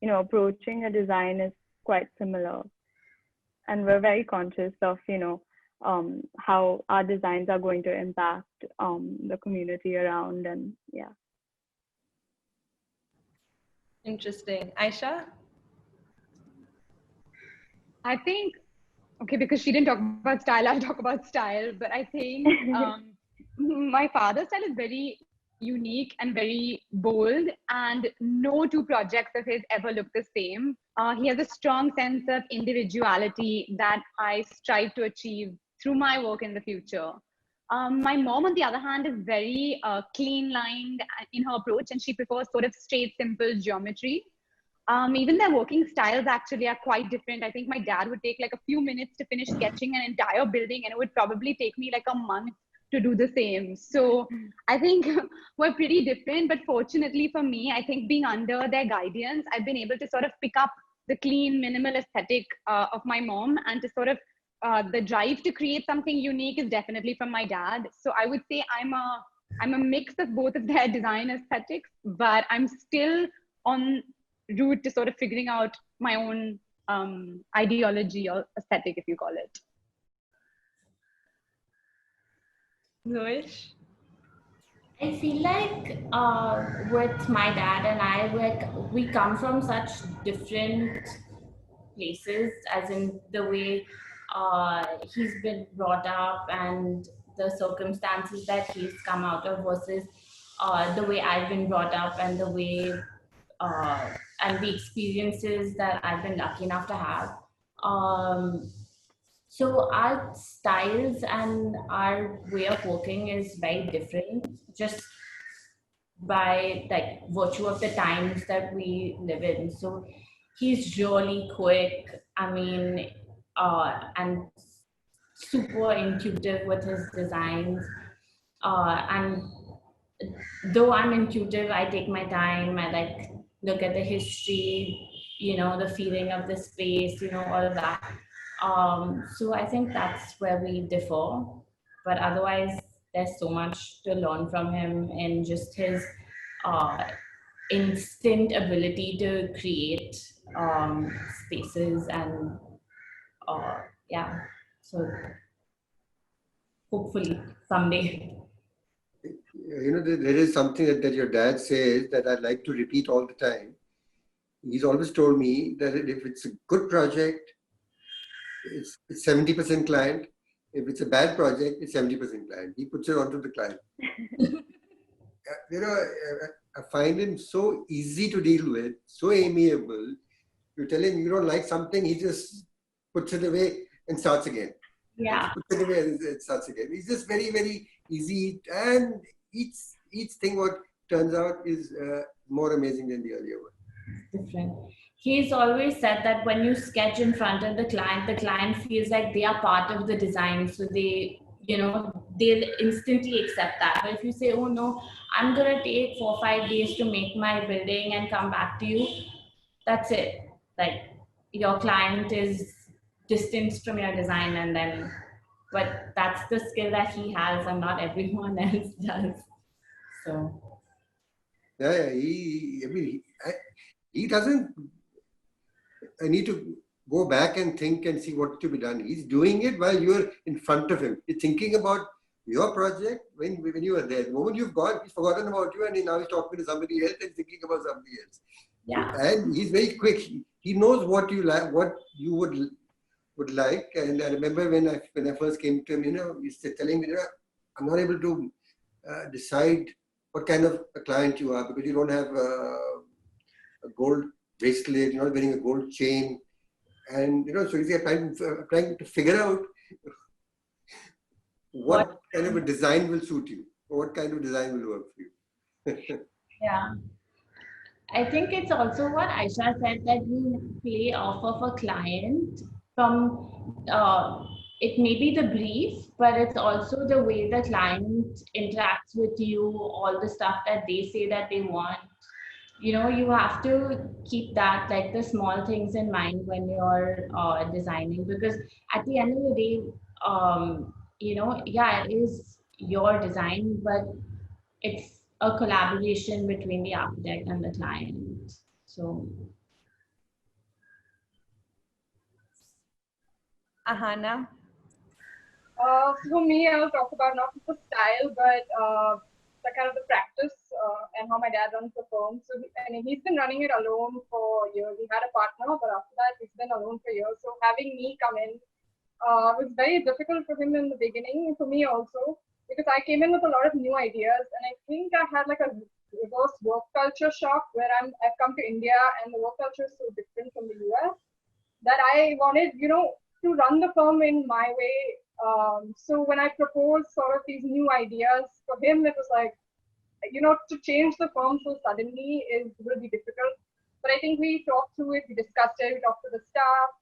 S5: approaching a design is quite similar, and we're very conscious of how our designs are going to impact the community around. And yeah.
S3: Interesting. Aisha?
S2: I think, okay, because she didn't talk about style, I'll talk about style. But I think my father's style is very unique and very bold, and no two projects of his ever look the same. He has a strong sense of individuality that I strive to achieve through my work in the future. My mom, on the other hand, is very clean-lined in her approach, and she prefers sort of straight, simple geometry. Even their working styles actually are quite different. I think my dad would take like a few minutes to finish sketching an entire building, and it would probably take me like a month to do the same. So I think we're pretty different, but fortunately for me, I think being under their guidance, I've been able to sort of pick up the clean, minimal aesthetic of my mom, and to sort of the drive to create something unique is definitely from my dad. So I would say I'm a mix of both of their design aesthetics, but I'm still on route to sort of figuring out my own ideology or aesthetic, if you call it.
S3: Noesh?
S6: I feel like with my dad and I, we come from such different places, as in the way he's been brought up and the circumstances that he's come out of versus the way I've been brought up and the way and the experiences that I've been lucky enough to have. So our styles and our way of working is very different, just by like virtue of the times that we live in. So he's really quick, I mean, and super intuitive with his designs. And though I'm intuitive, I take my time, I like look at the history, you know, the feeling of the space, you know, all of that. So I think that's where we differ. But otherwise, there's so much to learn from him in just his instant ability to create spaces and yeah. So hopefully someday.
S1: You know, there is something that your dad says that I like to repeat all the time. He's always told me that if it's a good project, it's 70% client. If it's a bad project, it's 70% client. He puts it onto the client. You know, I find him so easy to deal with, so amiable. You tell him you don't like something, he just puts it away and starts again.
S6: Yeah.
S1: Puts it away and it starts again. He's just very, very easy, and each thing what turns out is more amazing than the earlier one.
S6: Different. He's always said that when you sketch in front of the client feels like they are part of the design. So they, you know, they'll instantly accept that. But if you say, oh no, I'm going to take 4 or 5 days to make my building and come back to you, that's it. Like your client is distanced from your design, and then, but that's the skill that he has and not everyone else does. So.
S1: Yeah, he doesn't need to go back and think and see what to be done. He's doing it while you're in front of him. He's thinking about your project when you are there. The moment you've gone, he's forgotten about you, and now he's talking to somebody else and thinking about somebody else.
S6: Yeah.
S1: And he's very quick. He knows what you like, what you would like. And I remember when I first came to him, you know, he's telling me, you know, I'm not able to decide what kind of a client you are because you don't have a gold bracelet, you're not wearing a gold chain. And, you know, so he's trying to figure out what kind of a design will suit you, or what kind of design will work for you.
S6: Yeah. I think it's also what Aisha said, that you play off of a client from, it may be the brief, but it's also the way the client interacts with you, all the stuff that they say that they want. You know, you have to keep that, like the small things in mind when you're designing, because at the end of the day, you know, yeah, it is your design, but it's a collaboration between the architect and the client. So.
S3: Hana?
S4: For me, I'll talk about not the style, but the kind of the practice and how my dad runs the firm. So he's been running it alone for years. He had a partner, but after that, he's been alone for years. So having me come in was very difficult for him in the beginning, and for me also, because I came in with a lot of new ideas, and I think I had like a reverse work culture shock where I've come to India and the work culture is so different from the US that I wanted, you know, to run the firm in my way. So when I proposed sort of these new ideas for him, it was like, you know, to change the firm so suddenly is really difficult. But I think we talked through it, we discussed it, we talked to the staff,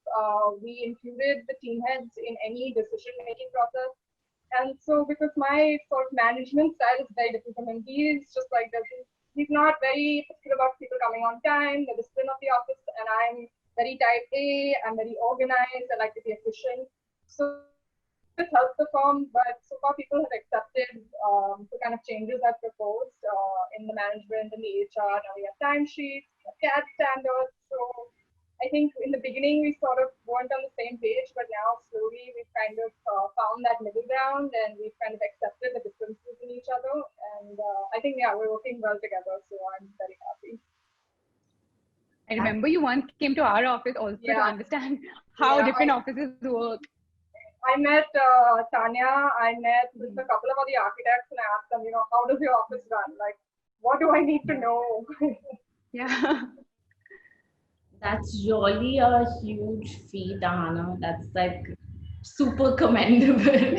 S4: we included the team heads in any decision-making process. And so because my sort of management style is very different from him, he's just like, he's not very particular about people coming on time, the discipline of the office, and I'm very type A, I'm very organized, I like to be efficient. So it helped the firm, but so far people have accepted the kind of changes I've proposed in the management and the HR. Now we have timesheets, we have CAD standards. So I think in the beginning we sort of weren't on the same page, but now slowly we've kind of found that middle ground and we've kind of accepted the differences in each other. And I think, yeah, we're working well together. So I'm very happy.
S2: I remember you once came to our office also to understand how different offices work.
S4: I met Tanya, I met with a couple of other architects, and I asked them, you know, how does your office run? Like, what do I need to know?
S2: Yeah.
S6: That's really a huge feat, Hana. That's like super commendable.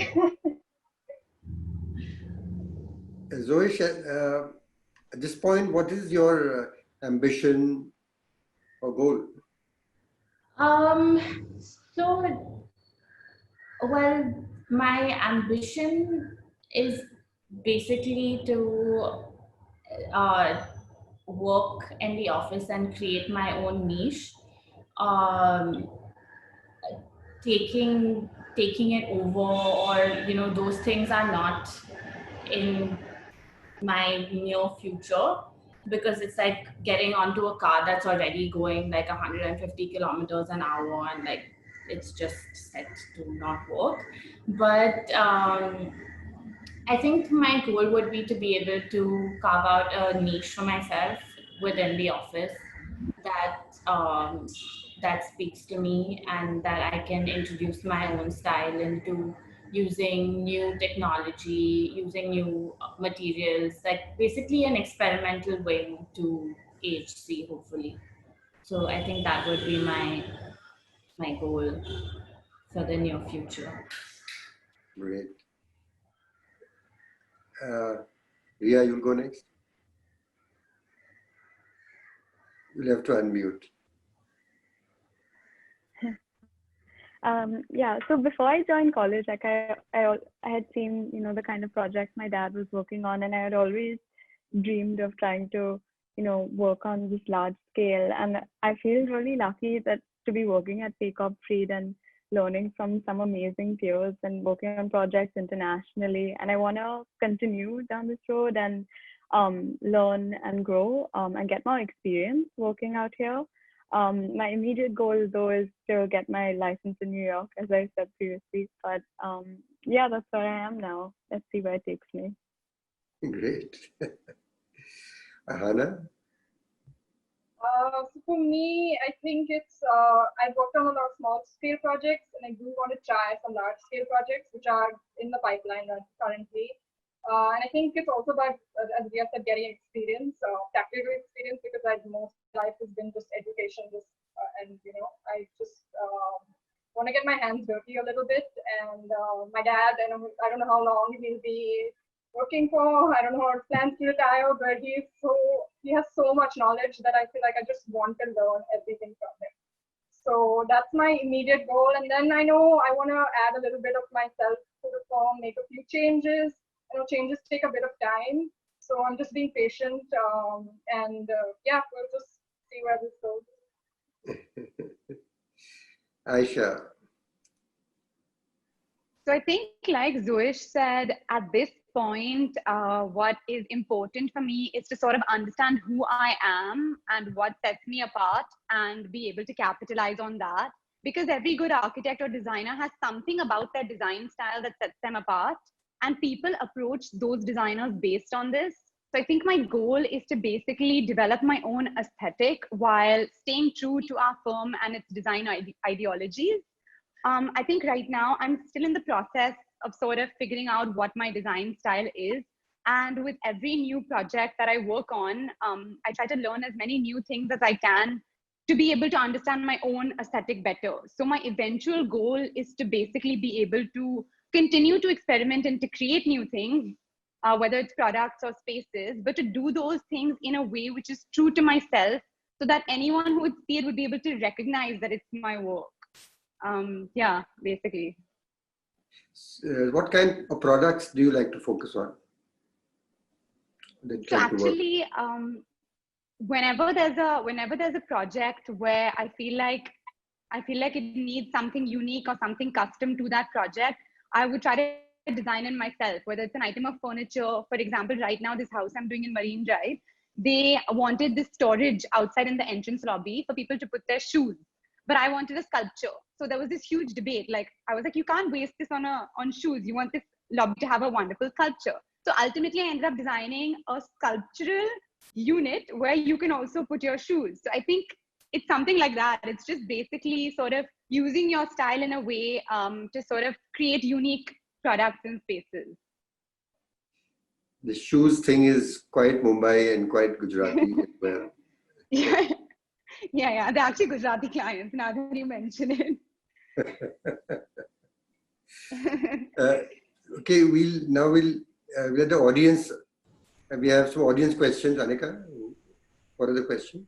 S1: Zoe, at this point, what is your ambition or goal?
S6: Um, so, well, my ambition is basically to uh, work in the office and create my own niche. Um, taking it over, or those things are not in my near future, because it's like getting onto a car that's already going like 150 kilometers an hour, and like it's just set to not work. But I think my goal would be to be able to carve out a niche for myself within the office that that speaks to me, and that I can introduce my own style into using new technology, using new materials, like basically an experimental wing to AHC, hopefully. So I think that would be my goal for the near future.
S1: Great. Ria, you'll go next. You'll have to unmute.
S5: Yeah, so before I joined college, like I had seen, the kind of projects my dad was working on, and I had always dreamed of trying to, work on this large scale. And I feel really lucky that to be working at Peacock Freed and learning from some amazing peers and working on projects internationally. And I want to continue down this road and learn and grow and get more experience working out here. My immediate goal, though, is to get my license in New York, as I said previously. But yeah, that's where I am now. Let's see where it takes me.
S1: Great. Hana?
S4: So for me, I think it's, I've worked on a lot of small scale projects, and I do want to try some large scale projects, which are in the pipeline currently. And I think it's also about, as Ria said, getting experience, practical experience, because most life has been just education, and I just want to get my hands dirty a little bit. And my dad, I don't know how long he'll be working for. I don't know how he plans to retire, but he has so much knowledge that I feel like I just want to learn everything from him. So that's my immediate goal. And then I know I want to add a little bit of myself to the firm, make a few changes. Changes take a bit of time. So I'm just being patient. Yeah, we'll just see where this goes.
S1: Aisha.
S2: So I think, like Zoish said, at this point, what is important for me is to sort of understand who I am and what sets me apart, and be able to capitalize on that. Because every good architect or designer has something about their design style that sets them apart, and people approach those designers based on this. So I think my goal is to basically develop my own aesthetic while staying true to our firm and its design ideologies. I think right now I'm still in the process of sort of figuring out what my design style is. And with every new project that I work on, I try to learn as many new things as I can to be able to understand my own aesthetic better. So my eventual goal is to basically be able to continue to experiment and to create new things, whether it's products or spaces, but to do those things in a way which is true to myself, so that anyone who would see it would be able to recognize that it's my work. Yeah, basically.
S1: What kind of products do you like to focus on?
S2: So actually, whenever there's a project where I feel like it needs something unique or something custom to that project, I would try to design it myself, whether it's an item of furniture. For example, right now, this house I'm doing in Marine Drive, they wanted this storage outside in the entrance lobby for people to put their shoes, but I wanted a sculpture. So there was this huge debate. Like, I was like, you can't waste this on shoes. You want this lobby to have a wonderful sculpture. So ultimately, I ended up designing a sculptural unit where you can also put your shoes. So I think it's something like that. It's just basically sort of using your style in a way to sort of create unique products and spaces.
S1: the shoes thing is quite Mumbai and quite Gujarati as well.
S2: Yeah, yeah. They're actually Gujarati clients. Now that you mention it.
S1: Okay, we'll let the audience. We have some audience questions. Anika, what are the questions?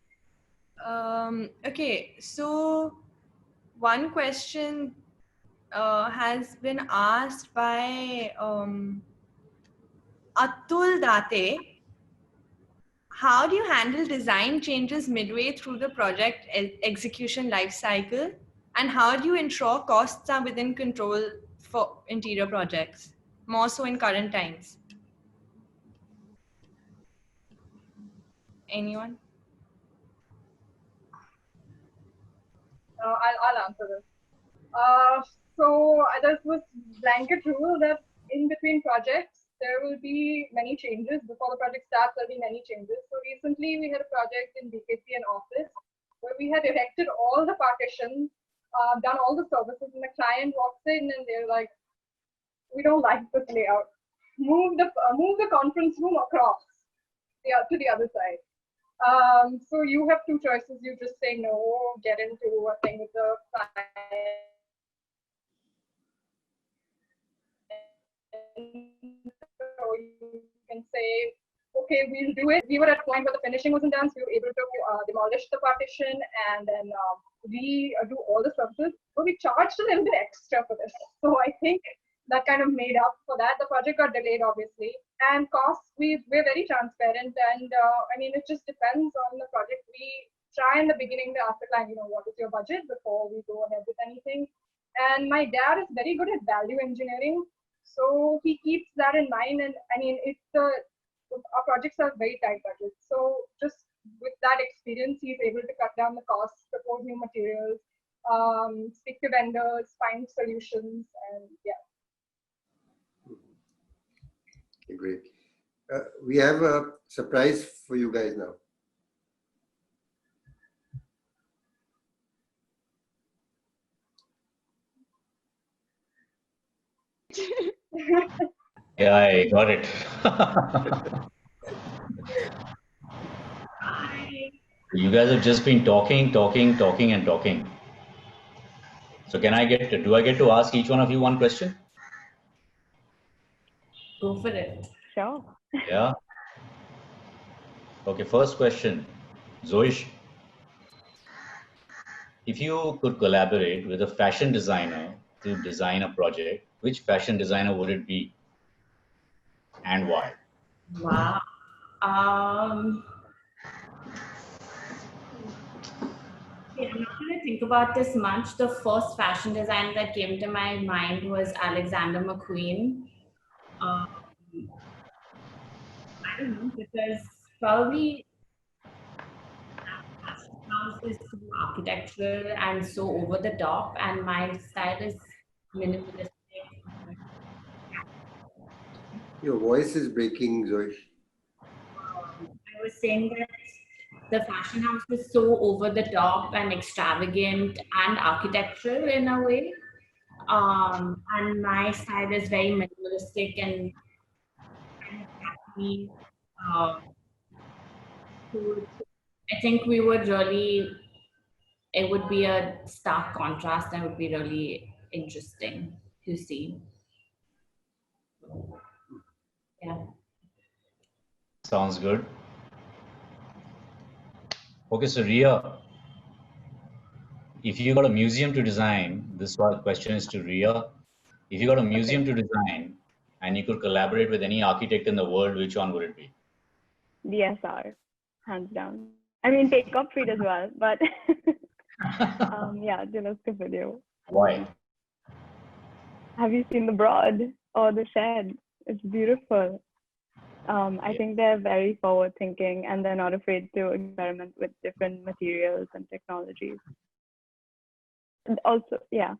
S3: Okay, so one question has been asked by Atul Date. How do you handle design changes midway through the project execution life cycle? And how do you ensure costs are within control for interior projects, more so in current times? Anyone?
S4: I'll answer this. So there was blanket rule that in between projects there will be many changes. Before the project starts, there'll be many changes. So recently we had a project in BKC, an office, where we had erected all the partitions, done all the services, and the client walks in and they're like, "We don't like this layout. Move the conference room across to the other side." So you have two choices. You just say no, get into a thing with the client. So you can say, okay, we'll do it. We were at a point where the finishing wasn't done, so we were able to demolish the partition and then do all the services. But we charged a little bit extra for this. So I think that kind of made up for that. The project got delayed, obviously. And costs, we're very transparent. And I mean, it just depends on the project. We try in the beginning to ask the client, what is your budget before we go ahead with anything. And my dad is very good at value engineering. So he keeps that in mind. And I mean, our projects have very tight budgets. So just with that experience, he's able to cut down the costs, propose new materials, speak to vendors, find solutions, and yeah.
S1: Okay, great. We have a surprise for you guys now.
S8: Yeah, I got it. You guys have just been talking. So do I get to ask each one of you one question?
S6: Go for it.
S5: Sure.
S8: Yeah. Okay, first question. Zoish, if you could collaborate with a fashion designer to design a project, which fashion designer would it be and why?
S6: Wow. I'm not going to think about this much. The first fashion designer that came to my mind was Alexander McQueen. I don't know, because probably house is so architectural and so over the top, and my style is minimalistic.
S1: Your voice is breaking, Zoish.
S6: I was saying that the fashion house is so over the top and extravagant and architectural in a way. And my style is very minimalistic and kind of happy. So I think it would be a stark contrast and it would be really interesting to see. Yeah.
S8: Sounds good. Okay, so Ria, if you got a museum to design, this question is to Ria. If you got a museum to design and you could collaborate with any architect in the world, which one would it be?
S5: DSR, hands down. I mean, take up feed as well, but yeah, Jalaska video.
S8: Why?
S5: Have you seen the Broad or the Shed? It's beautiful. I think they're very forward thinking and they're not afraid to experiment with different materials and technologies. And also, yeah.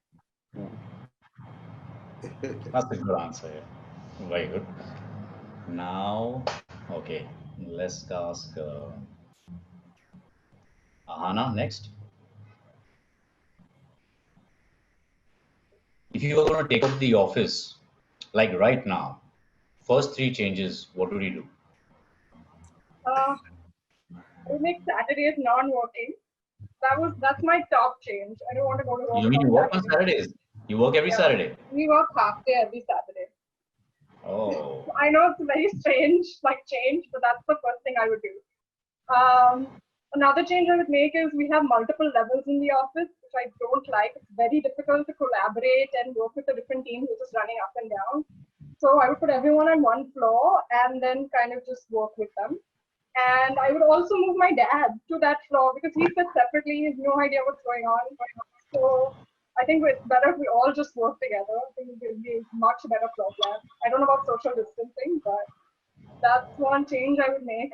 S8: That's a good answer. Yeah. Very good. Now, okay, let's ask Hana next. If you were going to take up the office, like right now, first 3 changes, what would you do?
S4: I would make Saturdays non-working. That's my top change. I don't want to go to work
S8: You mean you
S4: on
S8: work on
S4: Saturday.
S8: Saturdays? You work every
S4: Yeah.
S8: Saturday?
S4: We work half day every Saturday.
S8: Oh.
S4: I know it's a very strange change, but that's the first thing I would do. Another change I would make is we have multiple levels in the office, which I don't like. It's very difficult to collaborate and work with the different teams, which is running up and down. So I would put everyone on one floor and then kind of just work with them. And I would also move my dad to that floor because he sits separately. He has no idea what's going on. So I think it's better if we all just work together. I think it would be a much better floor plan. I don't know about social distancing, but that's one change I would make.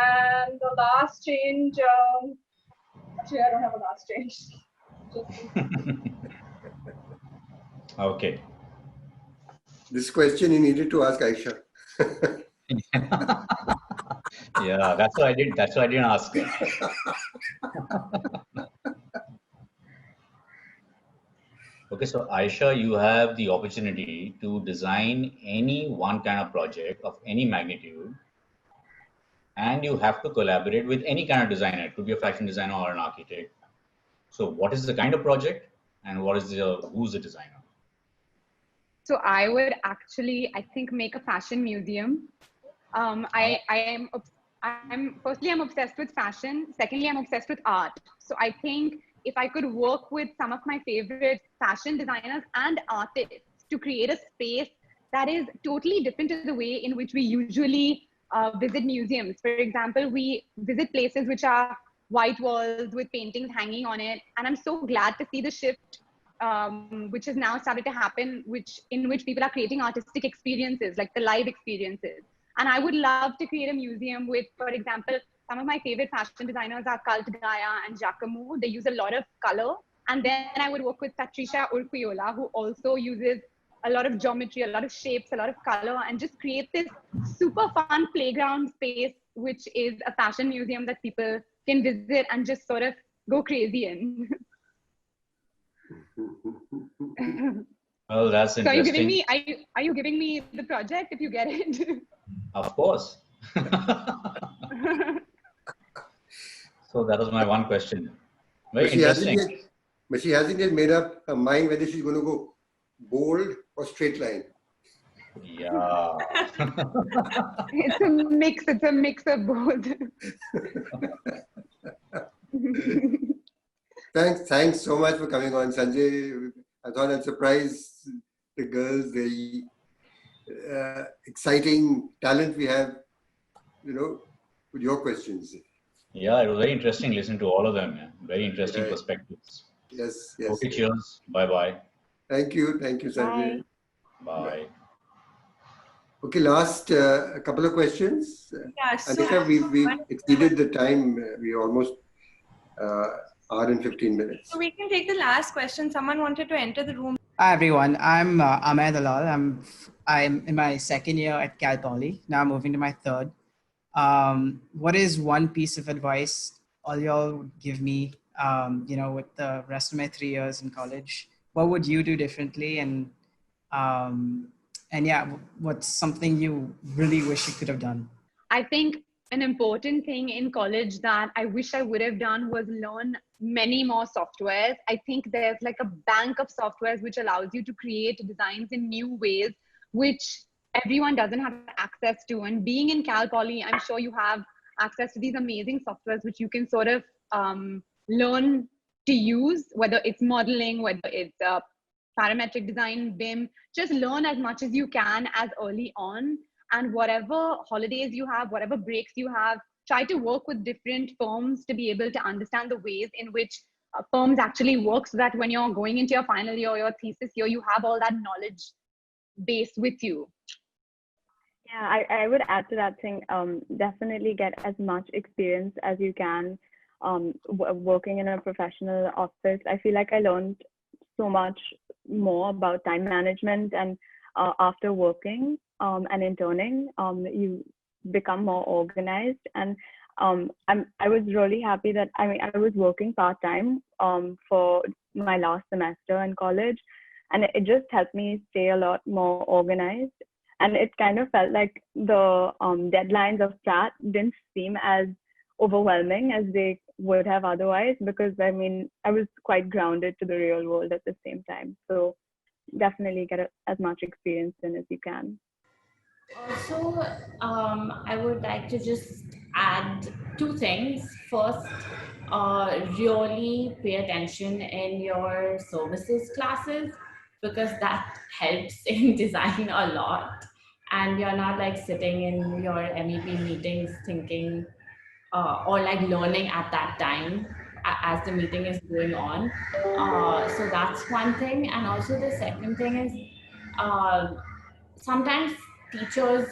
S4: And the last change, actually, I don't have a last change.
S8: Okay.
S1: This question you needed to ask Aisha.
S8: Yeah, that's what I did. That's why I didn't ask. Okay, so Aisha, you have the opportunity to design any one kind of project of any magnitude, and you have to collaborate with any kind of designer. It could be a fashion designer or an architect. So what is the kind of project, and who's the designer?
S2: So I would actually, I think, make a fashion museum. I'm obsessed with fashion. Secondly, I'm obsessed with art. So I think if I could work with some of my favorite fashion designers and artists to create a space that is totally different to the way in which we usually visit museums. For example, we visit places which are white walls with paintings hanging on it. And I'm so glad to see the shift which has now started to happen, in which people are creating artistic experiences, like the live experiences. And I would love to create a museum with, for example, some of my favorite fashion designers are Cult Gaia and Giacomo. They use a lot of color. And then I would work with Patricia Urquiola, who also uses a lot of geometry, a lot of shapes, a lot of color, and just create this super fun playground space, which is a fashion museum that people can visit and just sort of go crazy in.
S8: Well, that's interesting.
S2: So are you giving me the project if you get it?
S8: Of course. So that was my one question. Very interesting.
S1: But she hasn't yet made up her mind whether she's going to go bold or straight line.
S8: Yeah.
S2: It's a mix of both.
S1: Thanks so much for coming on, Sanjay. I thought I'd surprise the girls, the exciting talent we have, with your questions.
S8: Yeah, it was very interesting listening to all of them. Yeah. Very interesting perspectives.
S1: Yes.
S8: Okay, cheers. Bye-bye.
S1: Thank you, Sanjay.
S8: Bye.
S1: Okay, last a couple of questions.
S3: Yeah, so
S1: Anisha, we exceeded the time. We almost hour and 15 minutes.
S3: So we can take the last question. Someone wanted to enter the room.
S9: Hi everyone, I'm Ahmed Alal. I'm in my second year at Cal Poly. Now I'm moving to my third. What is one piece of advice all y'all would give me, with the rest of my 3 years in college? What would you do differently? And what's something you really wish you could have done?
S2: I think an important thing in college that I wish I would have done was learn many more softwares. I think there's like a bank of softwares which allows you to create designs in new ways, which everyone doesn't have access to. And being in Cal Poly, I'm sure you have access to these amazing softwares which you can sort of learn to use, whether it's modeling, whether it's parametric design, BIM. Just learn as much as you can as early on. And whatever holidays you have, whatever breaks you have, try to work with different firms to be able to understand the ways in which firms actually work, so that when you're going into your final year or your thesis year, you have all that knowledge base with you.
S5: Yeah, I would add to that thing, definitely get as much experience as you can working in a professional office. I feel like I learned so much more about time management, and after working and interning, you become more organized. And I was really happy that, I was working part-time for my last semester in college, and it just helped me stay a lot more organized. and it kind of felt like the deadlines of that didn't seem as overwhelming as they would have otherwise, because I mean, I was quite grounded to the real world at the same time. So definitely get as much experience in as you can.
S6: Also, I would like to just add two things. First, really pay attention in your services classes, because that helps in design a lot. And you're not like sitting in your MEP meetings thinking or like learning at that time as the meeting is going on. So that's one thing. And also the second thing is sometimes teachers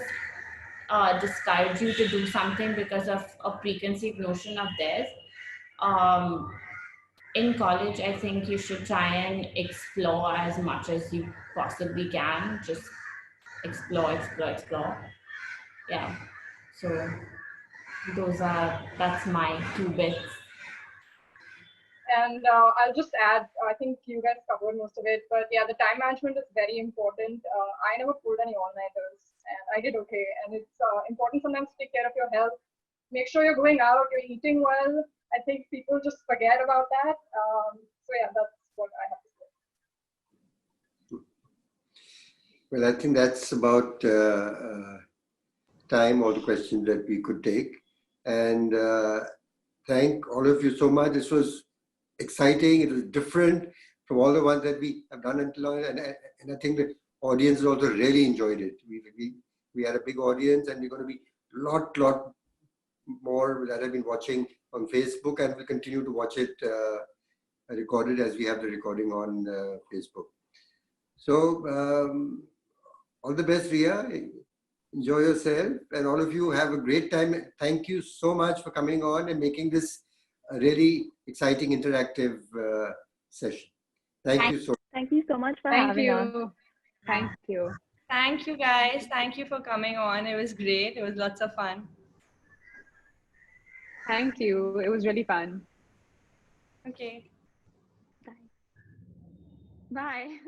S6: discourage you to do something because of a preconceived notion of theirs. In college, I think you should try and explore as much as you possibly can. Just explore. Yeah. So that's my 2 bits.
S4: And I'll just add, I think you guys covered most of it, but yeah, the time management is very important. I never pulled any all-nighters, and I did okay. And it's important sometimes to take care of your health. Make sure you're going out, you're eating well. I think people just forget about that. So yeah, that's what I have to say.
S1: Well, I think that's about time, all the questions that we could take. And thank all of you so much. This was exciting. It was different from all the ones that we have done until now. And I think the audience also really enjoyed it. We had a big audience, and we're going to be lot more that have been watching on Facebook, and we'll continue to watch it recorded as we have the recording on Facebook. So all the best, Ria. Enjoy yourself, and all of you have a great time. Thank you so much for coming on and making this a really exciting interactive session. Thank you so much.
S5: Thank you so much for having us.
S2: Thank you.
S3: Thank you, guys. Thank you for coming on. It was great. It was lots of fun.
S2: Thank you. It was really fun.
S3: Okay.
S2: Bye.